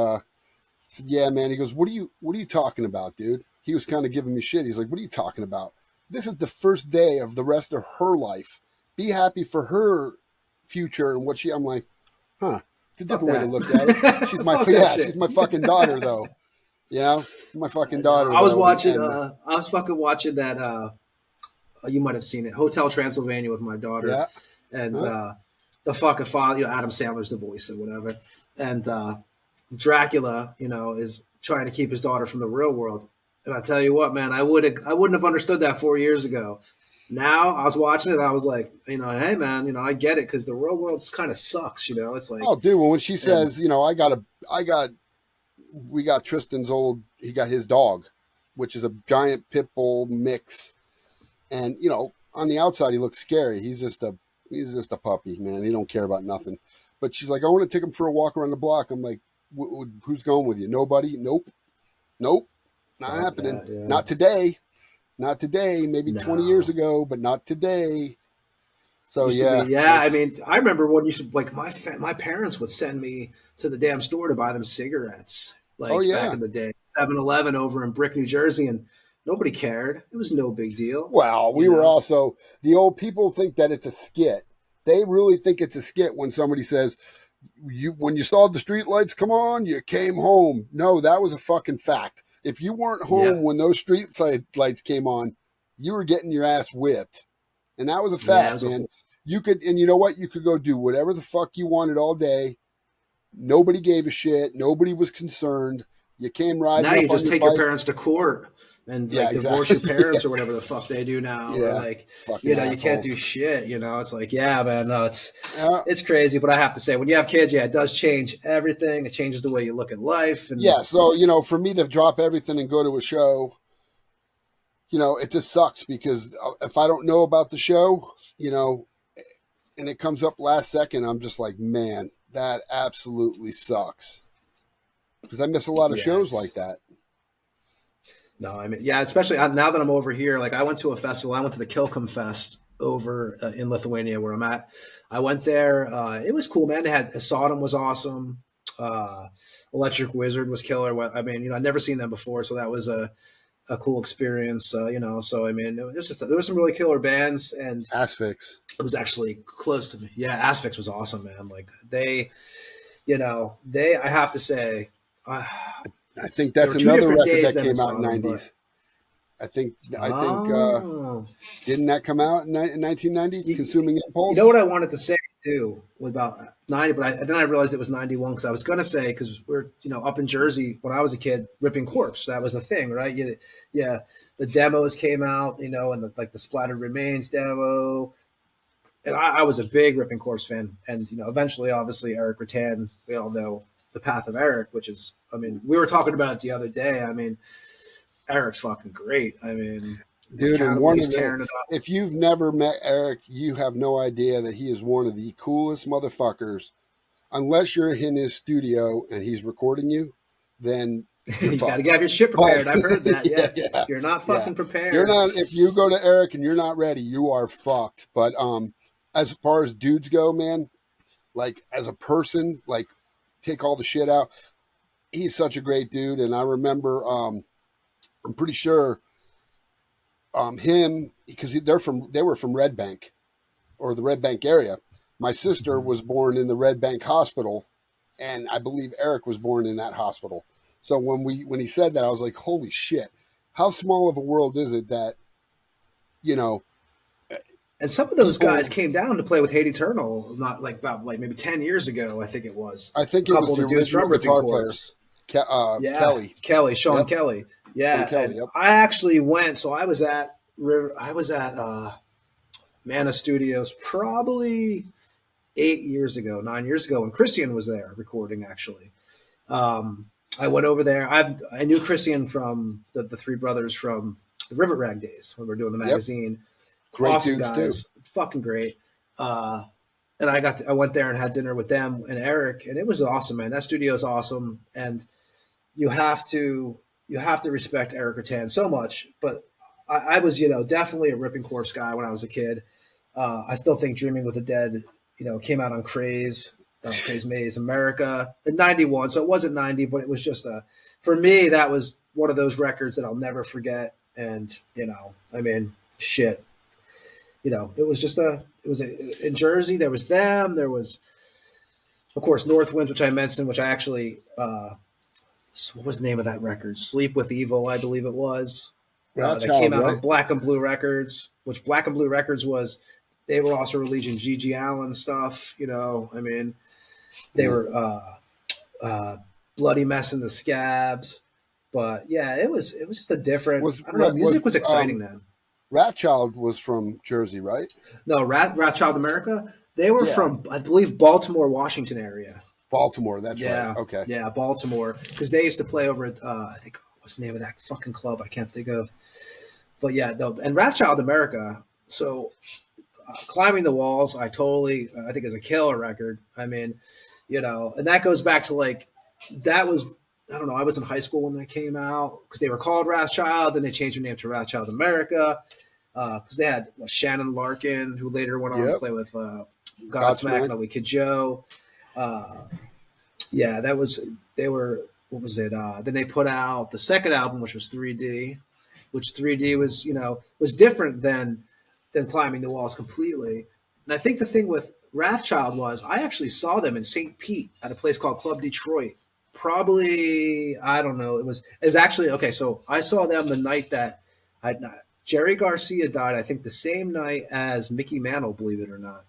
Said, "Yeah, man." He goes, "What are you talking about, dude?" He was kind of giving me shit. He's like, "What are you talking about? This is the first day of the rest of her life. Be happy for her future and what she." I'm like, "Huh? It's a different way to look at it." She's my she's my fucking daughter, though. Yeah, my fucking daughter. I was watching. I was fucking watching that. You might have seen it, Hotel Transylvania, with my daughter. Yeah. And the fucking father, you know, Adam Sandler's the voice or whatever, and Dracula, you know, is trying to keep his daughter from the real world. And I tell you what, man, I wouldn't have understood that 4 years ago. Now I was watching it, and I was like, you know, hey man, you know, I get it, because the real world kind of sucks. You know, it's like, oh, dude, well, when she says, you know, we got Tristan's he got his dog, which is a giant pit bull mix. And, you know, on the outside, he looks scary. He's just a puppy, man. He don't care about nothing. But she's like, I want to take him for a walk around the block. I'm like, who's going with you? Nobody? Nope. Not happening. Yeah. Not today. Maybe 20 years ago, but not today. So I mean, I remember when like my parents would send me to the damn store to buy them cigarettes. Like back in the day, 7-Eleven over in Brick, New Jersey, and nobody cared. It was no big deal. Well, we were also, the old people think that it's a skit. They really think it's a skit when somebody says, when you saw the street lights come on, you came home. No, that was a fucking fact. If you weren't home when those street lights came on, you were getting your ass whipped. And that was a fact, man. You could, and you know what? You could go do whatever the fuck you wanted all day. Nobody gave a shit. Nobody was concerned. You came riding. Now up you just take your parents to court and divorce your parents or whatever the fuck they do now. Yeah, or like, you can't do shit. It's like, man, no, it's crazy. But I have to say, when you have kids, it does change everything. It changes the way you look at life. And so for me to drop everything and go to a show, it just sucks because if I don't know about the show, and it comes up last second, I'm just like, man, that absolutely sucks. Because I miss a lot of shows like that. No, I mean, especially now that I'm over here. Like, I went to a festival. I went to the Kilcum Fest over in Lithuania, where I'm at. I went there. It was cool, man. They had Sodom was awesome. Electric Wizard was killer. I mean, I'd never seen them before, so that was a cool experience. So I mean, it was there were some really killer bands, and Asphyx. It was actually close to me. Yeah, Asphyx was awesome, man. Like they I have to say. I think that's another record that came out in the 90s. I think didn't that come out in 1990? Consuming Impulse. You know what I wanted to say too about 90, but then I realized it was 91 because I was going to say because we're up in Jersey when I was a kid, Ripping Corpse. That was the thing, right? The demos came out, and the Splattered Remains demo, and I was a big Ripping Corpse fan, and eventually, obviously, Eric Rattan. We all know the path of Eric, which is, I mean, we were talking about it the other day. I mean, Eric's fucking great. I mean, dude, and if you've never met Eric, you have no idea that he is one of the coolest motherfuckers. Unless you're in his studio and he's recording you, then you got to have your shit prepared. I've heard that. If you're not fucking prepared, you're not. If you go to Eric and you're not ready, you are fucked. But as far as dudes go, man, like as a person, like. Take all the shit out. He's such a great dude. And I remember, I'm pretty sure him, because they were from Red Bank or the Red Bank area. My sister was born in the Red Bank Hospital, and I believe Eric was born in that hospital. So when he said that, I was like, holy shit, how small of a world is it that, and some of those guys came down to play with Hate Eternal, not about maybe 10 years ago. I think it was. I think it was the original guitar player, Kelly, Sean Kelly. Yeah, Kelly, I actually went. So I was at Mana Studios probably 9 years ago, when Christian was there recording. Actually, I went over there. I knew Christian from the three brothers from the Rivet Rag days when we were doing the magazine. Great awesome dudes guys, too. Fucking great. And I went there and had dinner with them and Eric, and it was awesome, man. That studio is awesome, and you have to respect Eric Rattan so much. But I was, definitely a Ripping Corpse guy when I was a kid. I still think Dreaming with the Dead, came out on Craze Maze America in 91, so it wasn't 90, but it was just for me that was one of those records that I'll never forget. And I mean, shit. It was in Jersey. There was them. There was, of course, Northwinds, which I mentioned, which I actually, what was the name of that record? Sleep with Evil, I believe it was. That came out on Black and Blue Records, which Black and Blue Records was, they were also releasing G.G. Allen stuff, I mean, they were Bloody Mess in the Scabs. But yeah, it was just a different, I don't know, music was exciting then. Wrathchild was from Jersey, right? No, Wrathchild America. They were from, I believe, Baltimore, Washington area. Baltimore, that's right. Okay. Yeah, Baltimore. Because they used to play over at, I think, what's the name of that fucking club? I can't think of. But yeah, and Wrathchild America. So Climbing the Walls, I think is a killer record. I mean, and that goes back to that was, I don't know, I was in high school when that came out because they were called Wrathchild, then they changed their name to Wrathchild America because they had Shannon Larkin, who later went on to play with Godsmack, Ugly Kid Joe. That was, what was it? Then they put out the second album, which was 3D, which 3D was, was different than Climbing the Walls completely. And I think the thing with Wrathchild was I actually saw them in St. Pete at a place called Club Detroit. Probably, I don't know. It was actually okay. So I saw them the night that Jerry Garcia died. I think the same night as Mickey Mantle, believe it or not.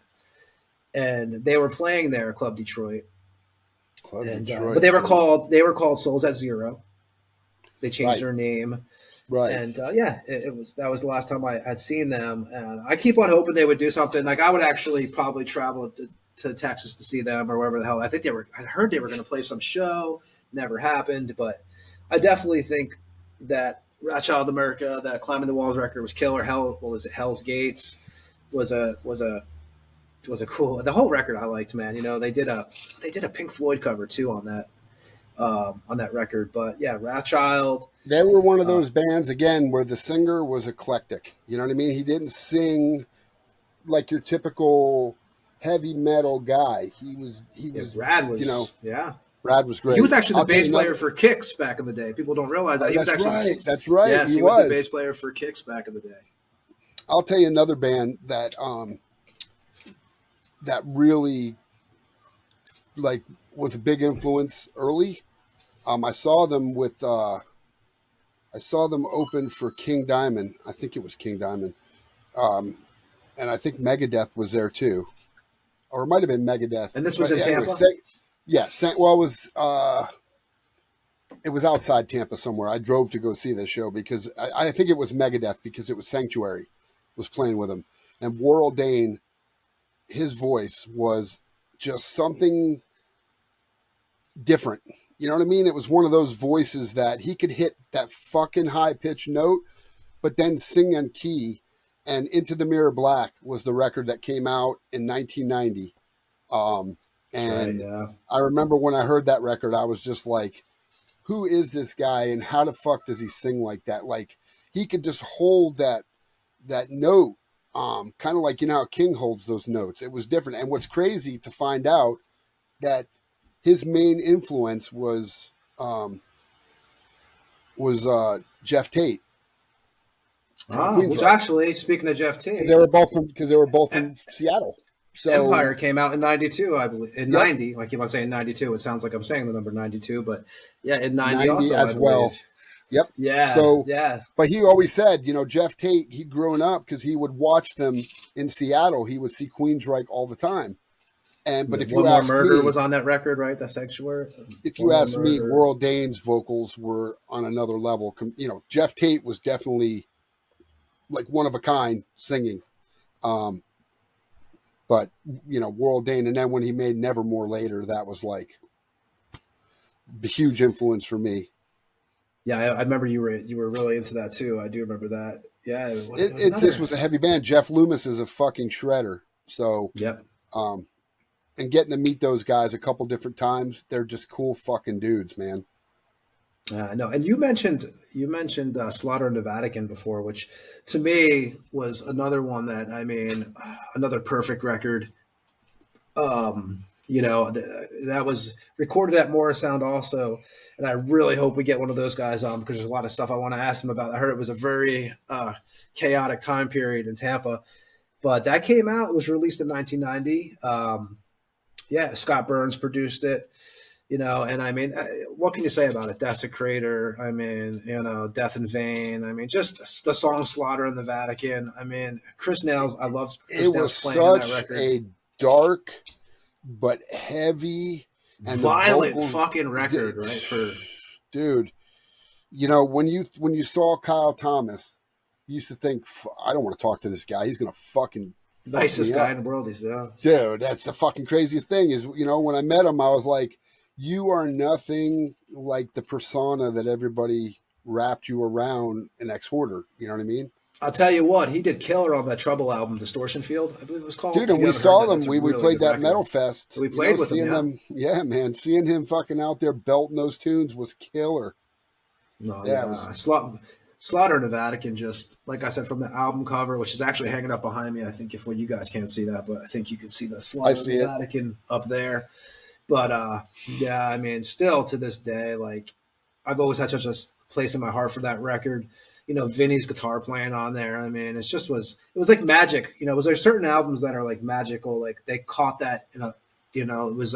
And they were playing there at Club Detroit. Detroit. But they were called Souls at Zero. They changed their name. Right. And that was the last time I had seen them. And I keep on hoping they would do something. Like I would actually probably travel to Texas to see them or wherever the hell. I heard they were going to play some show. Never happened. But I definitely think that Wrathchild America, that Climbing the Walls record was killer. Hell's Gates was a cool. The whole record I liked, man. You know, they did a Pink Floyd cover too on that record. But yeah, Wrathchild. They were one of those bands again where the singer was eclectic. You know what I mean? He didn't sing like your typical heavy metal guy. Rad was, Rad was great. He was actually the bass player for Kix back in the day. People don't realize that. That's right. Yes, he was the bass player for Kix back in the day. I'll tell you another band that that really was a big influence early. I saw them open for King Diamond. I think it was King Diamond. And I think Megadeth was there too. Or it might have been Megadeth. And this was in Tampa? It was outside Tampa somewhere. I drove to go see this show because I think it was Megadeth because it was Sanctuary was playing with him. And Warrell Dane, his voice was just something different. You know what I mean? It was one of those voices that he could hit that fucking high-pitched note, but then sing on key. And Into the Mirror Black was the record that came out in 1990. I remember when I heard that record, I was just like, who is this guy and how the fuck does he sing like that? Like, he could just hold that note, kind of like, you know, how King holds those notes. It was different. And what's crazy to find out that his main influence was Jeff Tate. Which actually, speaking of Jeff Tate, because they were both from Seattle. So Empire came out in 92, I believe. In 90. I keep on saying 92. It sounds like I'm saying the number 92, but yeah, in 90 also as well. Yep. Yeah. So yeah. But he always said, you know, Jeff Tate, he'd grown up because he would watch them in Seattle. He would see Queensryche all the time. But if you ask Murder me, was on that record, right? That Sanctuary. If you ask me, Warrell Dane's vocals were on another level. You know, Jeff Tate was definitely like one of a kind singing. But you know, Warrell Dane, and then when he made Nevermore later, that was like the huge influence for me. Yeah, I remember you were really into that too. I do remember that. Yeah, this was a heavy band. Jeff Loomis is a fucking shredder. So yep. And getting to meet those guys a couple different times, they're just cool fucking dudes, man. No, and you mentioned Slaughter in the Vatican before, which to me was another one that, I mean, another perfect record. You know, that was recorded at Morrisound also, and I really hope we get one of those guys on because there's a lot of stuff I want to ask them about. I heard it was a very chaotic time period in Tampa, but that came out. It was released in 1990. Scott Burns produced it. You know, and I mean, what can you say about it? Desecrator, I mean, you know, Death in Vain. I mean, just the song Slaughter in the Vatican. I mean, Chris Nails, I loved Chris Nails playing on that record. It was such a dark but heavy and violent fucking record, right? Dude, you know, when you saw Kyle Thomas, you used to think, I don't want to talk to this guy. He's going to fucking nicest guy in the world. Dude, that's the fucking craziest thing is, you know, when I met him, I was like, you are nothing like the persona that everybody wrapped you around in Ex-Hoarder. You know what I mean? I'll tell you what, he did killer on that Trouble album, Distortion Field, I believe it was called. Dude, and we saw them. We played that Metal Fest. So we played with them. Yeah, man. Seeing him fucking out there belting those tunes was killer. No, yeah. Slaughter in the Vatican, just like I said, from the album cover, which is actually hanging up behind me. I think you guys can't see that, but I think you can see the Slaughter in the Vatican up there. But yeah, I mean, still to this day, like I've always had such a place in my heart for that record. Vinny's guitar playing on there. I mean, it was like magic. It was there certain albums that are like magical, like they caught that it was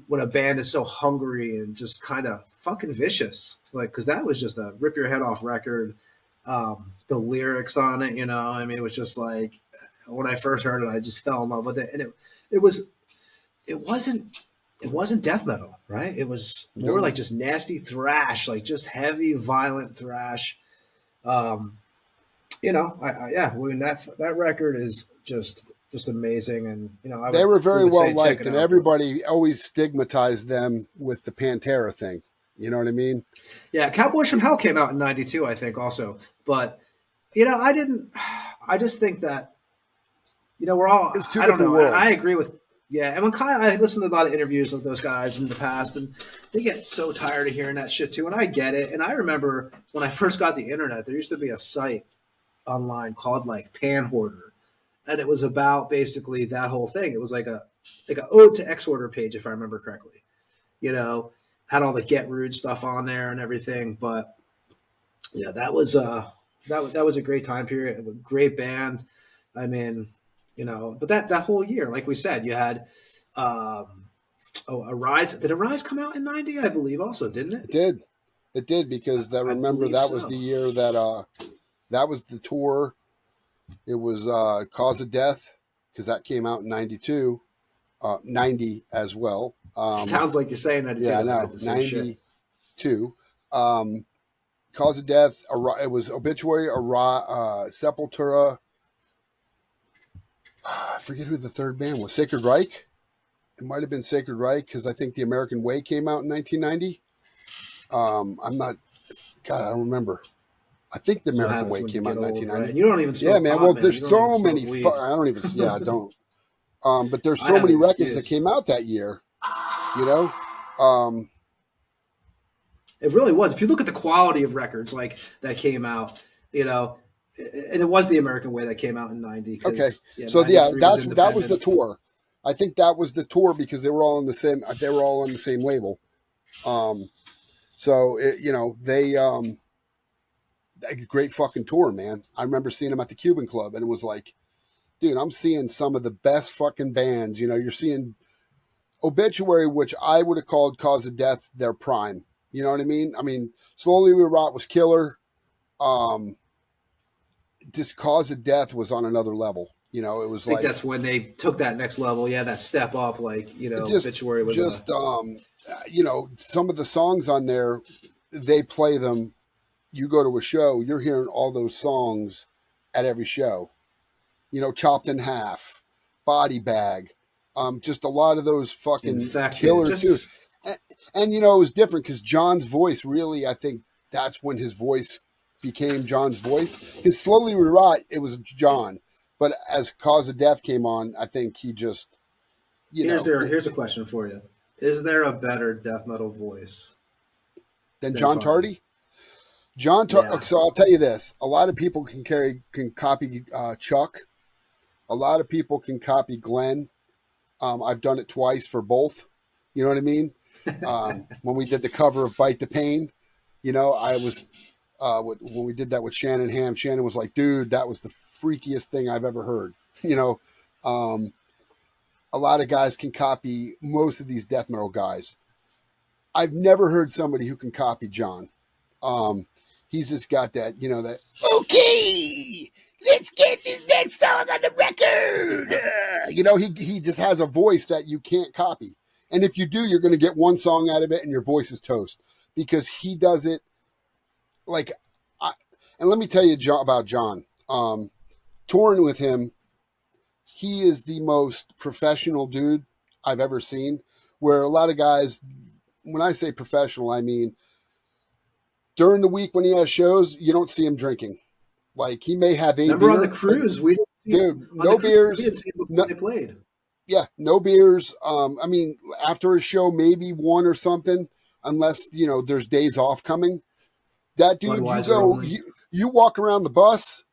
when a band is so hungry and just kind of fucking vicious, like, because that was just a rip your head off record. The lyrics on it, I mean, it was just like, when I first heard it, I just fell in love with it, and it wasn't death metal, right? It was more like just nasty thrash, like just heavy, violent thrash. That record is just amazing, and they were very well liked, and everybody always stigmatized them with the Pantera thing. You know what I mean? Yeah, Cowboys from Hell came out in '92, I think, also. But I didn't. I just think that we're all. It's two different worlds. I agree with. Yeah, and I listened to a lot of interviews with those guys in the past, and they get so tired of hearing that shit too. And I get it. And I remember when I first got the internet, there used to be a site online called like Pan Hoarder, and it was about basically that whole thing. It was like a ode to X Order page, if I remember correctly. Had all the Get Rude stuff on there and everything, but yeah, that was a great time period. A great band. I mean, but that whole year, like we said, you had Arise. Did Arise come out in '90? I believe also, didn't it? It did because I remember that was the year that was the tour. It was Cause of Death, because that came out in '92, 90 as well. Sounds like you're saying that. Yeah, no, 92. Cause of Death. It was Obituary, Sepultura. I forget who the third band was. Sacred Reich. It might have been Sacred Reich, because I think The American Way came out in 1990. I'm not. God, I don't remember. I think The American Way came out in 1990. Right? You don't even. Yeah, man. Well, there's so many. I don't even. Yeah, I don't. But there's so many records that came out that year. It really was. If you look at the quality of records like that came out, and it was The American Way that came out in '90. Okay, so yeah, that was the tour. I think that was the tour because they were all on the same. They were all on the same label. Great fucking tour, man. I remember seeing them at the Cuban Club, and it was like, dude, I'm seeing some of the best fucking bands. You're seeing Obituary, which I would have called Cause of Death their prime. You know what I mean? I mean, Slowly We Rot was killer. Just Cause of Death was on another level. It was like that's when they took that next level. Yeah, that step up. Like Obituary was just some of the songs on there. They play them. You go to a show, you're hearing all those songs at every show. Chopped in Half, Body Bag. Just a lot of those fucking killer tunes. And it was different because John's voice really, I think that's when his voice became John's voice. Because Slowly We Rot, it was John. But as Cause of Death came on, I think he just, Here's a question for you. Is there a better death metal voice than John Tardy? John Tardy. Yeah. So I'll tell you this. A lot of people can copy Chuck. A lot of people can copy Glenn. I've done it twice for both. You know what I mean? When we did the cover of Bite the Pain, I was when we did that with Shannon Ham. Shannon was like, "Dude, that was the freakiest thing I've ever heard." A lot of guys can copy most of these death metal guys. I've never heard somebody who can copy John. He's just got that, that, okay, let's get this next song on the record. He just has a voice that you can't copy. And if you do, you're going to get one song out of it and your voice is toast, because he does it like, and let me tell you about John. Touring with him, he is the most professional dude I've ever seen, where a lot of guys, when I say professional, I mean, during the week when he has shows, you don't see him drinking. Like, he may have a beer. On the cruise, we didn't see dude, no beers. We didn't see him before they played. Yeah, no beers. I mean, after a show, maybe one or something, unless, there's days off coming. That dude, you walk around the bus,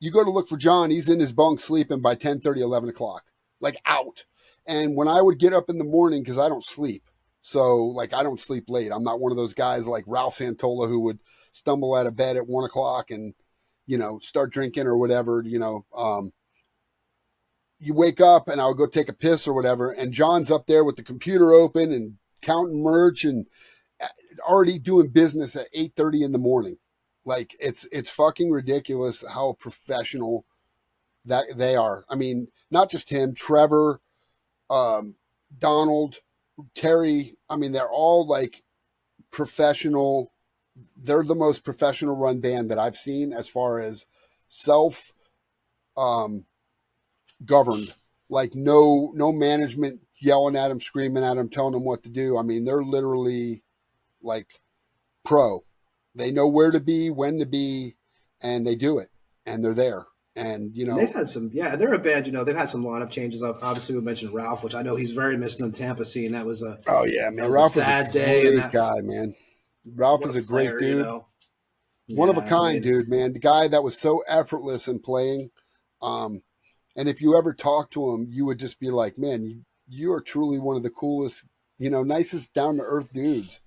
you go to look for John, he's in his bunk sleeping by 10:30, 11 o'clock, like out. And when I would get up in the morning, because I don't sleep, So like, I don't sleep late. I'm not one of those guys like Ralph Santola who would stumble out of bed at 1 o'clock and, start drinking or whatever, you wake up and I'll go take a piss or whatever. And John's up there with the computer open and counting merch and already doing business at 8:30 in the morning. Like it's fucking ridiculous how professional that they are. I mean, not just him, Trevor, Donald, Terry. I mean, they're all like professional. They're the most professional run band that I've seen as far as self governed. Like no management yelling at them, screaming at them, telling them what to do. I mean, they're literally like pro. They know where to be, when to be, and they do it, and they're there. And they've had some, they're a band. They've had some lineup changes. Obviously, we mentioned Ralph, which I know he's very missed in the Tampa scene. That was a Ralph was a sad day. Great guy, man. Ralph is a great dude. One of a kind, dude, man. The guy that was so effortless in playing. And if you ever talk to him, you would just be like, man, you are truly one of the coolest, nicest down to earth dudes.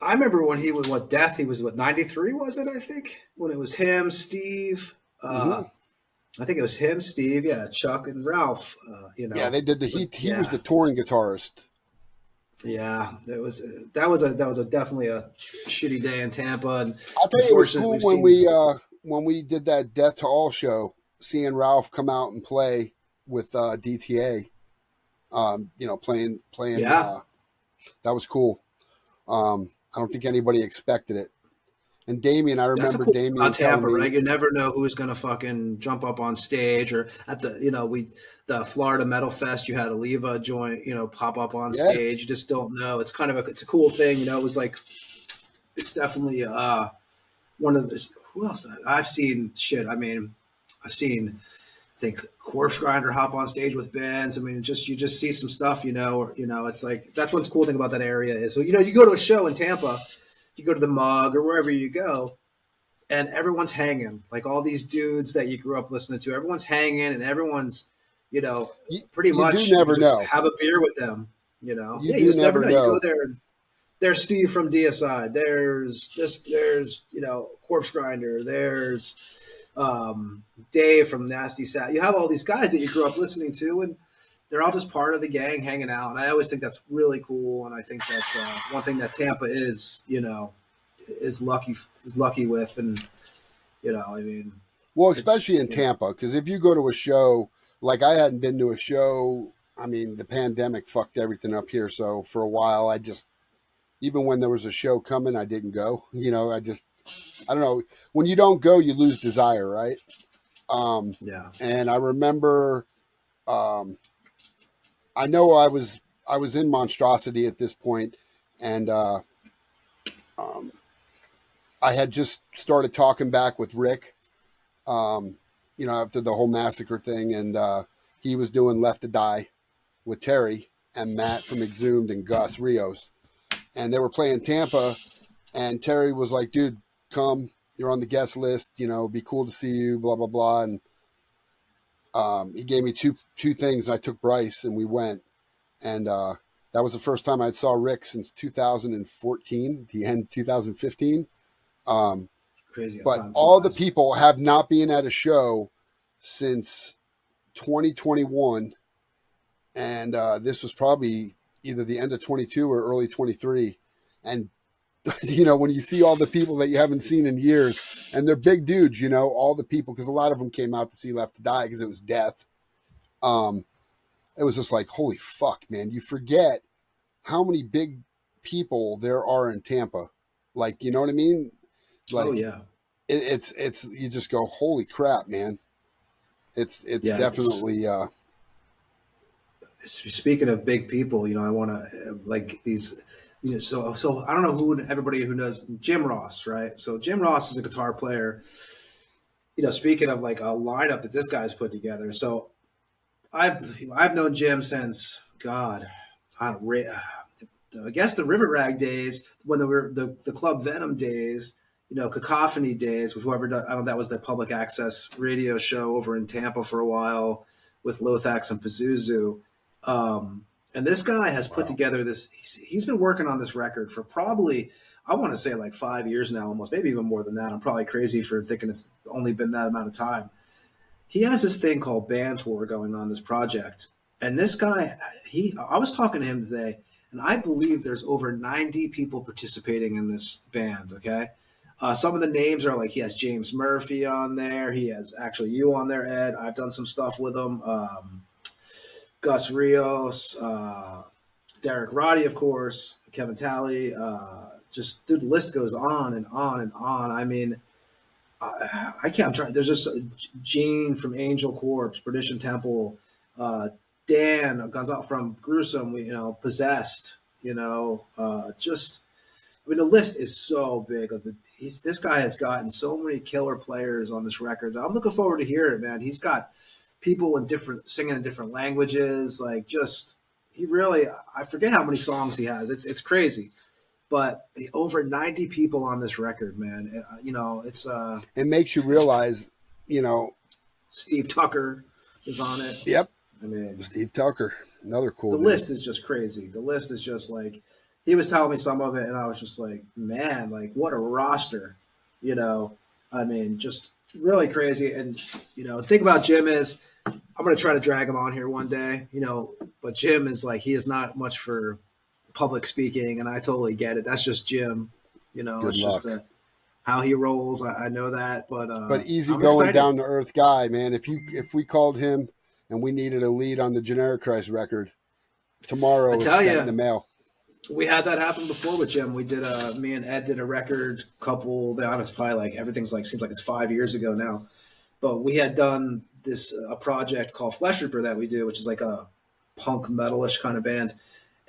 I remember when he was Death. He was 93, was it? I think when it was him, Steve. I think it was him, Steve. Yeah, Chuck and Ralph. Yeah, they did he was the touring guitarist. Yeah, that was definitely a shitty day in Tampa. And I'll tell you, it was cool when we did that Death to All show, seeing Ralph come out and play with DTA. Playing. Yeah, that was cool. I don't think anybody expected it. And Damien, I remember Damien on Tampa, right? You never know who's going to fucking jump up on stage, or at the Florida Metal Fest, you had Aliva pop up on stage. You just don't know. It's kind of it's a cool thing. It was like, it's definitely one of the, who else? I've seen shit. I mean, I think Corpse Grinder hop on stage with bands. I mean, you just see some stuff, it's like, that's what's cool thing about that area is, you go to a show in Tampa, you go to the Mug or wherever you go, and everyone's hanging. Like all these dudes that you grew up listening to, everyone's hanging, and everyone's, pretty much do never know. Have a beer with them, You just never know. You go there and there's Steve from DSI. There's Corpse Grinder. There's Dave from Nasty Sat. You have all these guys that you grew up listening to, and they're all just part of the gang hanging out. And I always think that's really cool. And I think that's one thing that Tampa is lucky with. And, well, especially in Tampa, because if you go to a show, like I hadn't been to a show, I mean, the pandemic fucked everything up here. So for a while, even when there was a show coming, I didn't go, I don't know. When you don't go, you lose desire, right? And I remember, I know I was in Monstrosity at this point, and I had just started talking back with Rick, after the whole massacre thing, and he was doing Left to Die with Terry and Matt from Exhumed and Gus Rios, and they were playing Tampa, and Terry was like, dude, come, you're on the guest list, be cool to see you, blah, blah, blah. And he gave me two things, and I took Bryce, and we went. And that was the first time I saw Rick since 2014, the end of 2015. Crazy. But all the people have not been at a show since 2021. And this was probably either the end of 22 or early 23. And when you see all the people that you haven't seen in years, and they're big dudes, all the people, because a lot of them came out to see Left to Die because it was death. It was just like, holy fuck, man. You forget how many big people there are in Tampa. Like, you know what I mean? Like, oh, yeah. It's you just go, holy crap, man. It's definitely. Speaking of big people, I want to like these. So I don't know everybody who knows Jim Ross, right? So Jim Ross is a guitar player. Speaking of like a lineup that this guy's put together. So I've known Jim since I guess the River Rag days, when there were the Club Venom days, Cacophony days, which that was the public access radio show over in Tampa for a while with Lothar and Pazuzu. And this guy has put together this. He's been working on this record for probably, I want to say like 5 years now, almost, maybe even more than that. I'm probably crazy for thinking it's only been that amount of time. He has this thing called Band Tour going on, this project. And this guy, I was talking to him today, and I believe there's over 90 people participating in this band, okay? Some of the names are like, he has James Murphy on there. He has actually you on there, Ed. I've done some stuff with him. Gus Rios, Derek Roddy, of course, Kevin Talley. Just, dude, the list goes on and on and on. I mean, I can't. I'm trying. There's just Gene from Angel Corpse, Perdition Temple, Dan Gonzalez from Gruesome, Possessed, just. I mean, the list is so big. This guy has gotten so many killer players on this record. I'm looking forward to hearing it, man. He's got people singing in different languages. Like, just I forget how many songs he has. It's crazy. But over 90 people on this record, man. It's it makes you realize, Steve Tucker is on it. Yep. I mean, Steve Tucker, another cool. The list is just crazy. The list is just like, he was telling me some of it, and I was just like, man, like, what a roster. I mean, just really crazy. And the thing about Jim is, I'm going to try to drag him on here one day, but Jim is like, he is not much for public speaking, and I totally get it. That's just Jim, it's just how he rolls. I know that, but easy going, down to earth guy, man. If we called him and we needed a lead on the Generic Christ record tomorrow, it's in the mail. We had that happen before with Jim. We did me and Ed did a record couple. The honest, probably like everything's like seems like it's 5 years ago now, but we had done this a project called Flesh Reaper that we do, which is like a punk metalish kind of band.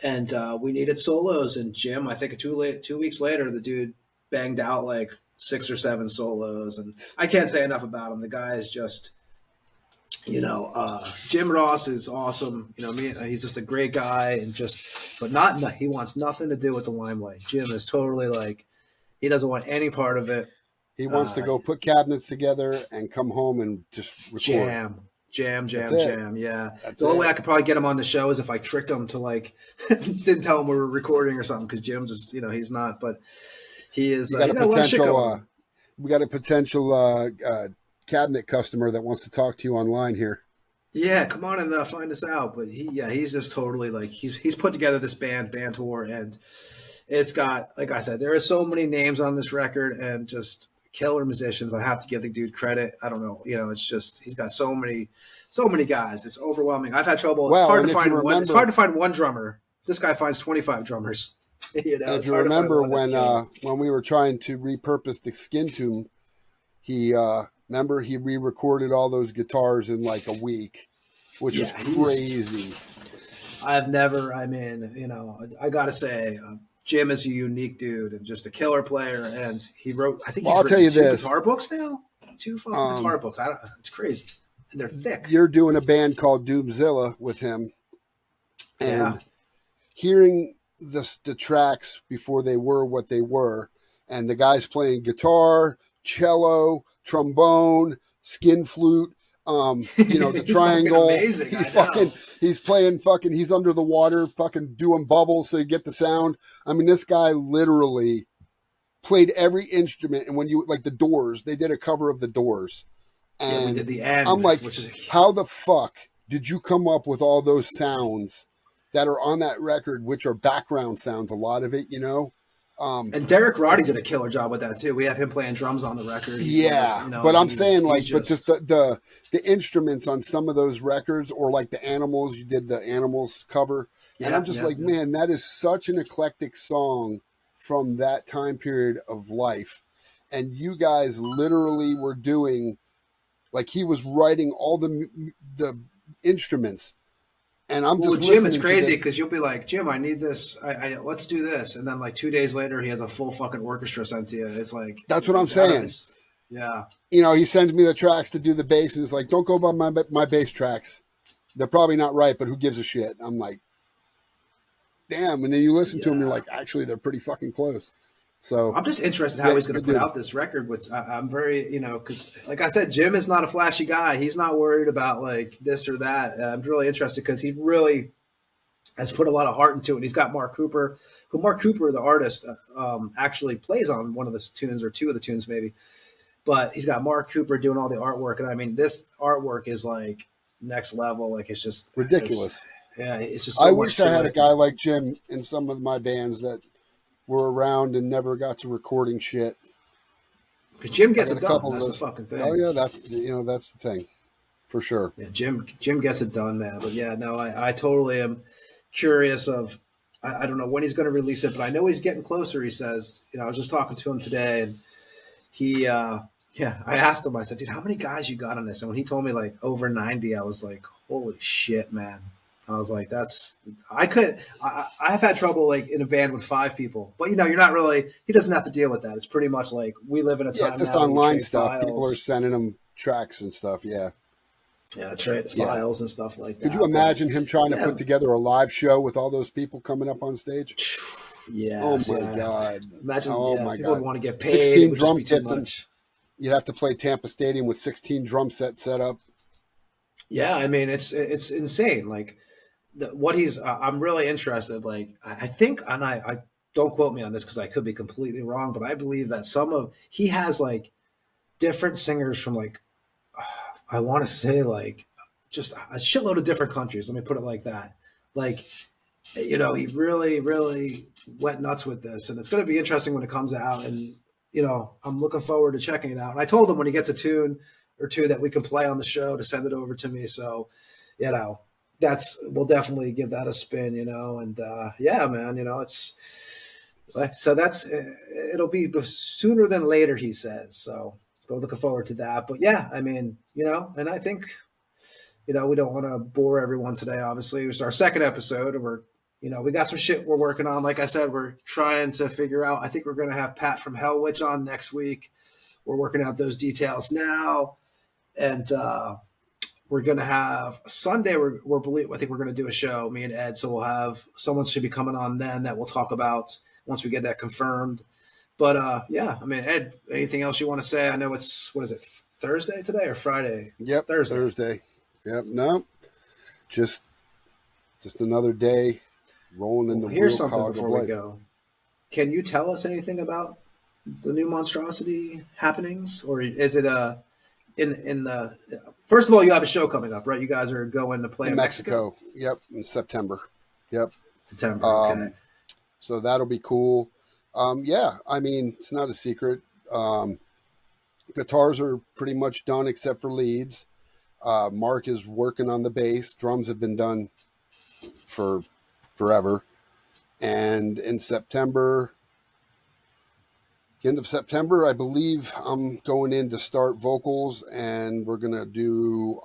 And we needed solos, and Jim, I think 2 weeks later, the dude banged out like 6 or 7 solos, and I can't say enough about him. The guy is just, Jim Ross is awesome. He's just a great guy, and he wants nothing to do with the limelight. Jim is totally like, he doesn't want any part of it. He wants to go put cabinets together and come home and just record. Jam. Yeah. The only way I could probably get him on the show is if I tricked him to didn't tell him we were recording or something, because Jim just, he's not, but he is. We got a potential cabinet customer that wants to talk to you online here. Yeah, come on and find us out. But he's just totally like, he's put together this band tour, and it's got, like I said, there are so many names on this record and just killer musicians. I have to give the dude credit. I don't know. It's just, he's got so many guys. It's overwhelming. I've had trouble. It's hard to find one drummer. This guy finds 25 drummers. If you remember when we were trying to repurpose the Skin Tomb, he re-recorded all those guitars in like a week, which was crazy. I gotta say, Jim is a unique dude and just a killer player, and he wrote, I think he's written 2 guitar books now. 2 fucking guitar books. It's crazy. And they're thick. You're doing a band called Doomzilla with him. And hearing the tracks before they were what they were, and the guys playing guitar, cello, trombone, skin flute, the triangle. He's playing he's under the water, doing bubbles so you get the sound. I mean, this guy literally played every instrument. And when you, like the Doors, they did a cover of the Doors. And we did the end. I'm like, how the fuck did you come up with all those sounds that are on that record, which are background sounds, a lot of it, and Derek Roddy did a killer job with that too. We have him playing drums on the record. But I'm saying just the instruments on some of those records, or like the Animals, you did the Animals cover. And I'm just man, that is such an eclectic song from that time period of life. And you guys literally were doing, like, he was writing all the instruments. And I'm just Jim, it's crazy because you'll be like, Jim, I need this. I let's do this. And then like 2 days later, he has a full fucking orchestra sent to you. It's like, that's what I'm saying. Yeah. He sends me the tracks to do the bass, and he's like, don't go by my bass tracks. They're probably not right, but who gives a shit? I'm like, damn. And then you listen to them, you're like, actually, they're pretty fucking close. So I'm just interested how he's going to put out this record, which I'm very, because like I said, Jim is not a flashy guy. He's not worried about like this or that. I'm really interested because he really has put a lot of heart into it. He's got Mark Cooper, the artist, actually plays on one of the tunes or two of the tunes maybe. But he's got Mark Cooper doing all the artwork, and I mean, this artwork is like next level. Like it's just ridiculous. It's just. So I wish I had a guy like Jim in some of my bands that were around and never got to recording shit. Because Jim gets it done. That's the fucking thing. Oh yeah, that's the thing, for sure. Yeah, Jim gets it done, man. But yeah, no, I totally am curious of. I don't know when he's going to release it, but I know he's getting closer. He says, I was just talking to him today, and he, I asked him. I said, dude, how many guys you got on this? And when he told me like over 90, I was like, holy shit, man. I was like, I've had trouble like in a band with 5 people, but you're not really, he doesn't have to deal with that. It's pretty much like we live in a time it's just now online stuff. Files. People are sending him tracks and stuff. Yeah. Yeah. Trade files and stuff like that. Could you imagine him trying to put together a live show with all those people coming up on stage? Yeah. Oh my God. Imagine, my people God. would want to get paid. 16 drum kits. You'd have to play Tampa Stadium with 16 drum sets set up. Yeah. I mean, it's insane. Like, I'm really interested. Like, I think, and I don't quote me on this because I could be completely wrong, but I believe that he has like different singers from like, I want to say like just a shitload of different countries. Let me put it like that. Like, he really, really went nuts with this, and it's going to be interesting when it comes out. And, I'm looking forward to checking it out. And I told him when he gets a tune or two that we can play on the show to send it over to me. So, we'll definitely give that a spin, and yeah, man, it's so it'll be sooner than later, he says. So we're looking forward to that. But yeah, I mean, and I think, we don't want to bore everyone today. Obviously, it's our second episode, and we got some shit we're working on. Like I said, we're trying to figure out. I think we're going to have Pat from Hell Witch on next week. We're working out those details now, and we're going to have Sunday. I think we're going to do a show, me and Ed. So we'll have someone should be coming on then that we'll talk about once we get that confirmed. But yeah, I mean, Ed, anything else you want to say? I know it's, what is it, Thursday today or Friday? Yep, Thursday. Yep, no, just another day rolling in the here's something cog before of we life. go. Can you tell us anything about the new Monstrosity happenings, or is it in the first of all, you have a show coming up, right? You guys are going to play in Mexico. Yep, in September. Yep, September. Okay. So that'll be cool. Yeah, I mean, it's not a secret. Guitars are pretty much done except for leads. Mark is working on the bass. Drums have been done for forever. And in September, end of September, I believe I'm going in to start vocals, and we're going to do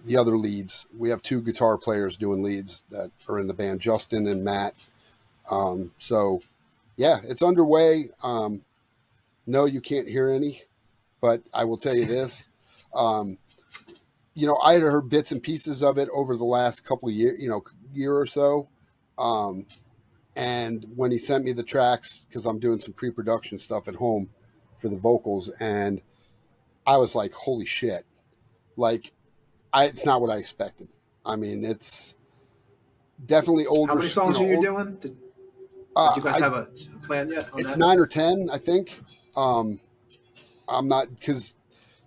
the other leads. We have 2 guitar players doing leads that are in the band, Justin and Matt. So, yeah, it's underway. No, you can't hear any, but I will tell you this. I had heard bits and pieces of it over the last couple of years, year or so. And when he sent me the tracks, because I'm doing some pre-production stuff at home for the vocals, and I was like, holy shit. Like, it's not what I expected. I mean, it's definitely older. How many songs are you doing? Did you guys have a plan yet? It's 9 or 10, I think. I'm not, because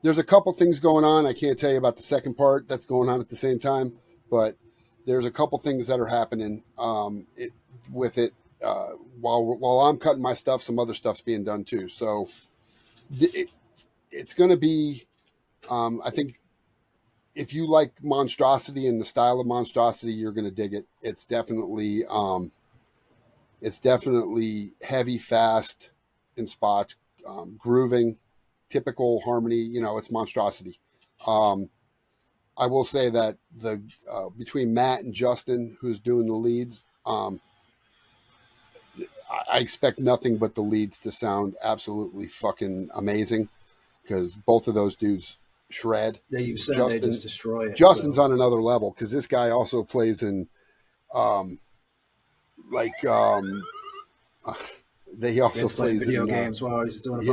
there's a couple things going on. I can't tell you about the second part that's going on at the same time, but there's a couple things that are happening with it. While I'm cutting my stuff, some other stuff's being done too. So it's going to be, I think, if you like Monstrosity and the style of Monstrosity, you're going to dig it. It's definitely heavy, fast in spots, grooving, typical harmony. It's Monstrosity. I will say that the between Matt and Justin, who's doing the leads, I expect nothing but the leads to sound absolutely fucking amazing, because both of those dudes shred. Yeah, you said Justin, they just destroy it. Justin's on another level, because this guy also plays in he also plays video in games while he's doing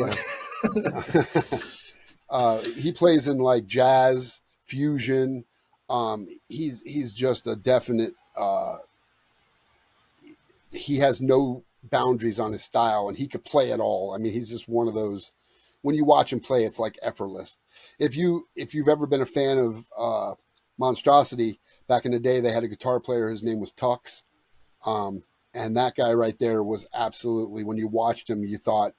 a he plays in like jazz, fusion, He's just a definite. He has no boundaries on his style, and he could play it all. I mean, he's just one of those. When you watch him play, it's like effortless. If you've ever been a fan of Monstrosity, back in the day, they had a guitar player. His name was Tux, and that guy right there was absolutely. When you watched him, you thought,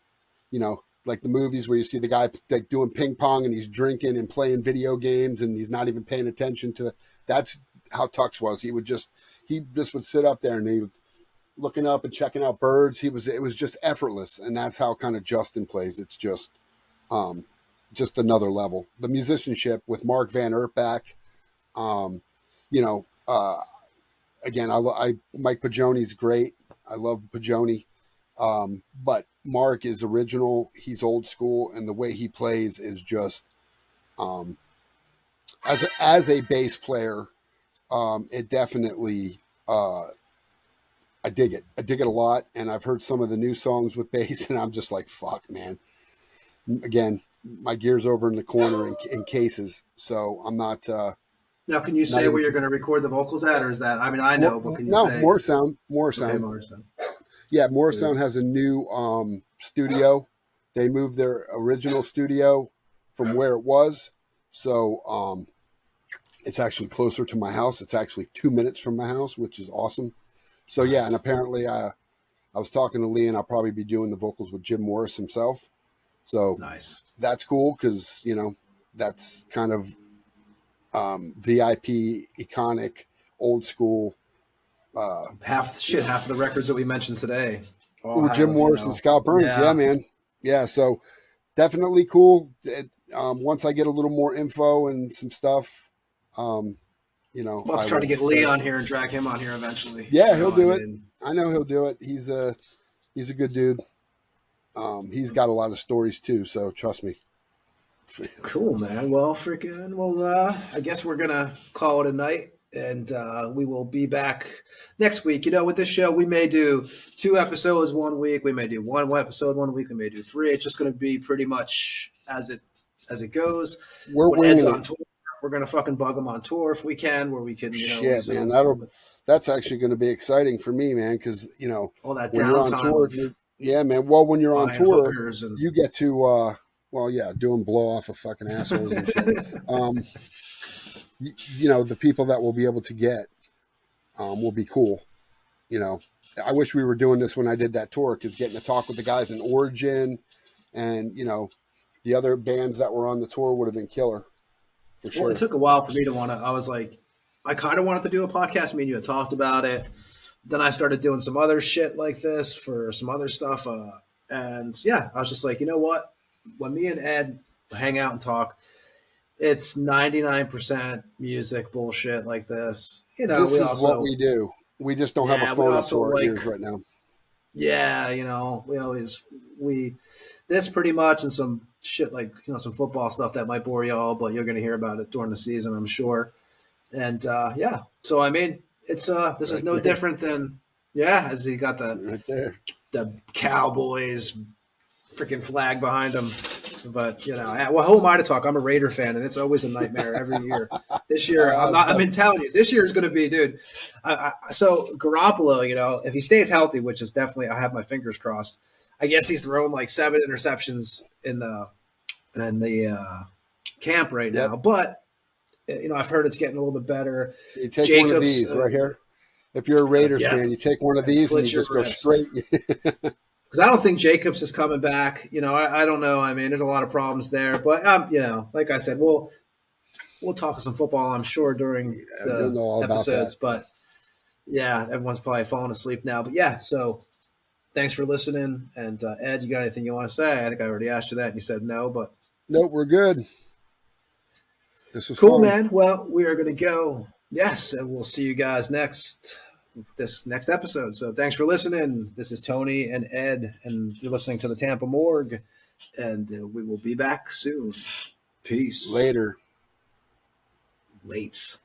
like the movies where you see the guy like doing ping pong and he's drinking and playing video games and he's not even paying attention to. That's how Tux was. He just would sit up there and he would looking up and checking out birds. It was just effortless, and that's how kind of Justin plays. It's just another level. The musicianship with Mark Van Ertback, again, Mike Pagioni's great. I love Pagioni, but Mark is original. He's old school, and the way he plays is just as a bass player, it definitely. I dig it. I dig it a lot, and I've heard some of the new songs with bass, and I'm just like, fuck, man. Again, my gear's over in the corner in cases, so I'm not. Now, can you say where you're going to record the vocals at, or is that? I mean, I know, but can you say? More Sound. Okay, More Sound. Yeah, More Sound has a new studio. They moved their original studio from where it was, so it's actually closer to my house. It's actually 2 minutes from my house, which is awesome. So nice. Yeah, and apparently I was talking to Lee, and I'll probably be doing the vocals with Jim Morris himself. So nice. That's cool because that's kind of VIP, iconic, old school. Half of the records that we mentioned today. Jim Morris and Scott Burns. Yeah, man. Yeah, so definitely cool. Once I get a little more info and some stuff. We'll try to get Lee on here and drag him on here eventually. Yeah, he'll do it. I know he'll do it. He's a good dude. He's got a lot of stories too, so trust me. Cool, man. Well, I guess we're gonna call it a night, and we will be back next week. With this show, we may do 2 episodes 1 week. We may do 1 episode 1 week. We may do 3. It's just gonna be pretty much as it goes. When Ed's on tour, we're gonna fucking bug him on tour if we can, where we can, Shit, man, that's actually gonna be exciting for me, man, because all that when you're on tour, yeah, man. Well, when you're on tour, you get to, doing blow off of fucking assholes and shit. The people that we'll be able to get will be cool. I wish we were doing this when I did that tour, because getting to talk with the guys in Origin and the other bands that were on the tour would have been killer. For sure. Well, it took a while for me to I was like, I kind of wanted to do a podcast. Me and you had talked about it. Then I started doing some other shit like this for some other stuff. And yeah, I was just like, you know what? When me and Ed hang out and talk, it's 99% music bullshit like this. This is what we do. We just don't have a phone up to our ears right now. Yeah, this pretty much, and some shit like some football stuff that might bore y'all, but you're going to hear about it during the season, I'm sure. And so I mean, it's this is no different than as he got the Cowboys freaking flag behind him. But who am I to talk? I'm a Raider fan, and it's always a nightmare every year. This year, I'm telling you, this year is going to be, dude. So Garoppolo, if he stays healthy, which is definitely, I have my fingers crossed. I guess he's thrown like 7 interceptions in the camp right now. But I've heard it's getting a little bit better. So you take one of these right here. If you're a Raiders fan, you take one of these and you just go straight. Because I don't think Jacobs is coming back. I don't know. I mean, there's a lot of problems there. But, like I said, we'll talk some football, I'm sure, during the episodes. But, everyone's probably falling asleep now. But, so thanks for listening. And, Ed, you got anything you want to say? I think I already asked you that, and you said no. But nope, we're good. This was cool, fun. man. Well, we are going to go. Yes, and we'll see you guys this next episode. So thanks for listening. This is Tony and Ed, and you're listening to the Tampa Morgue, and we will be back soon. Peace. Later. Lates.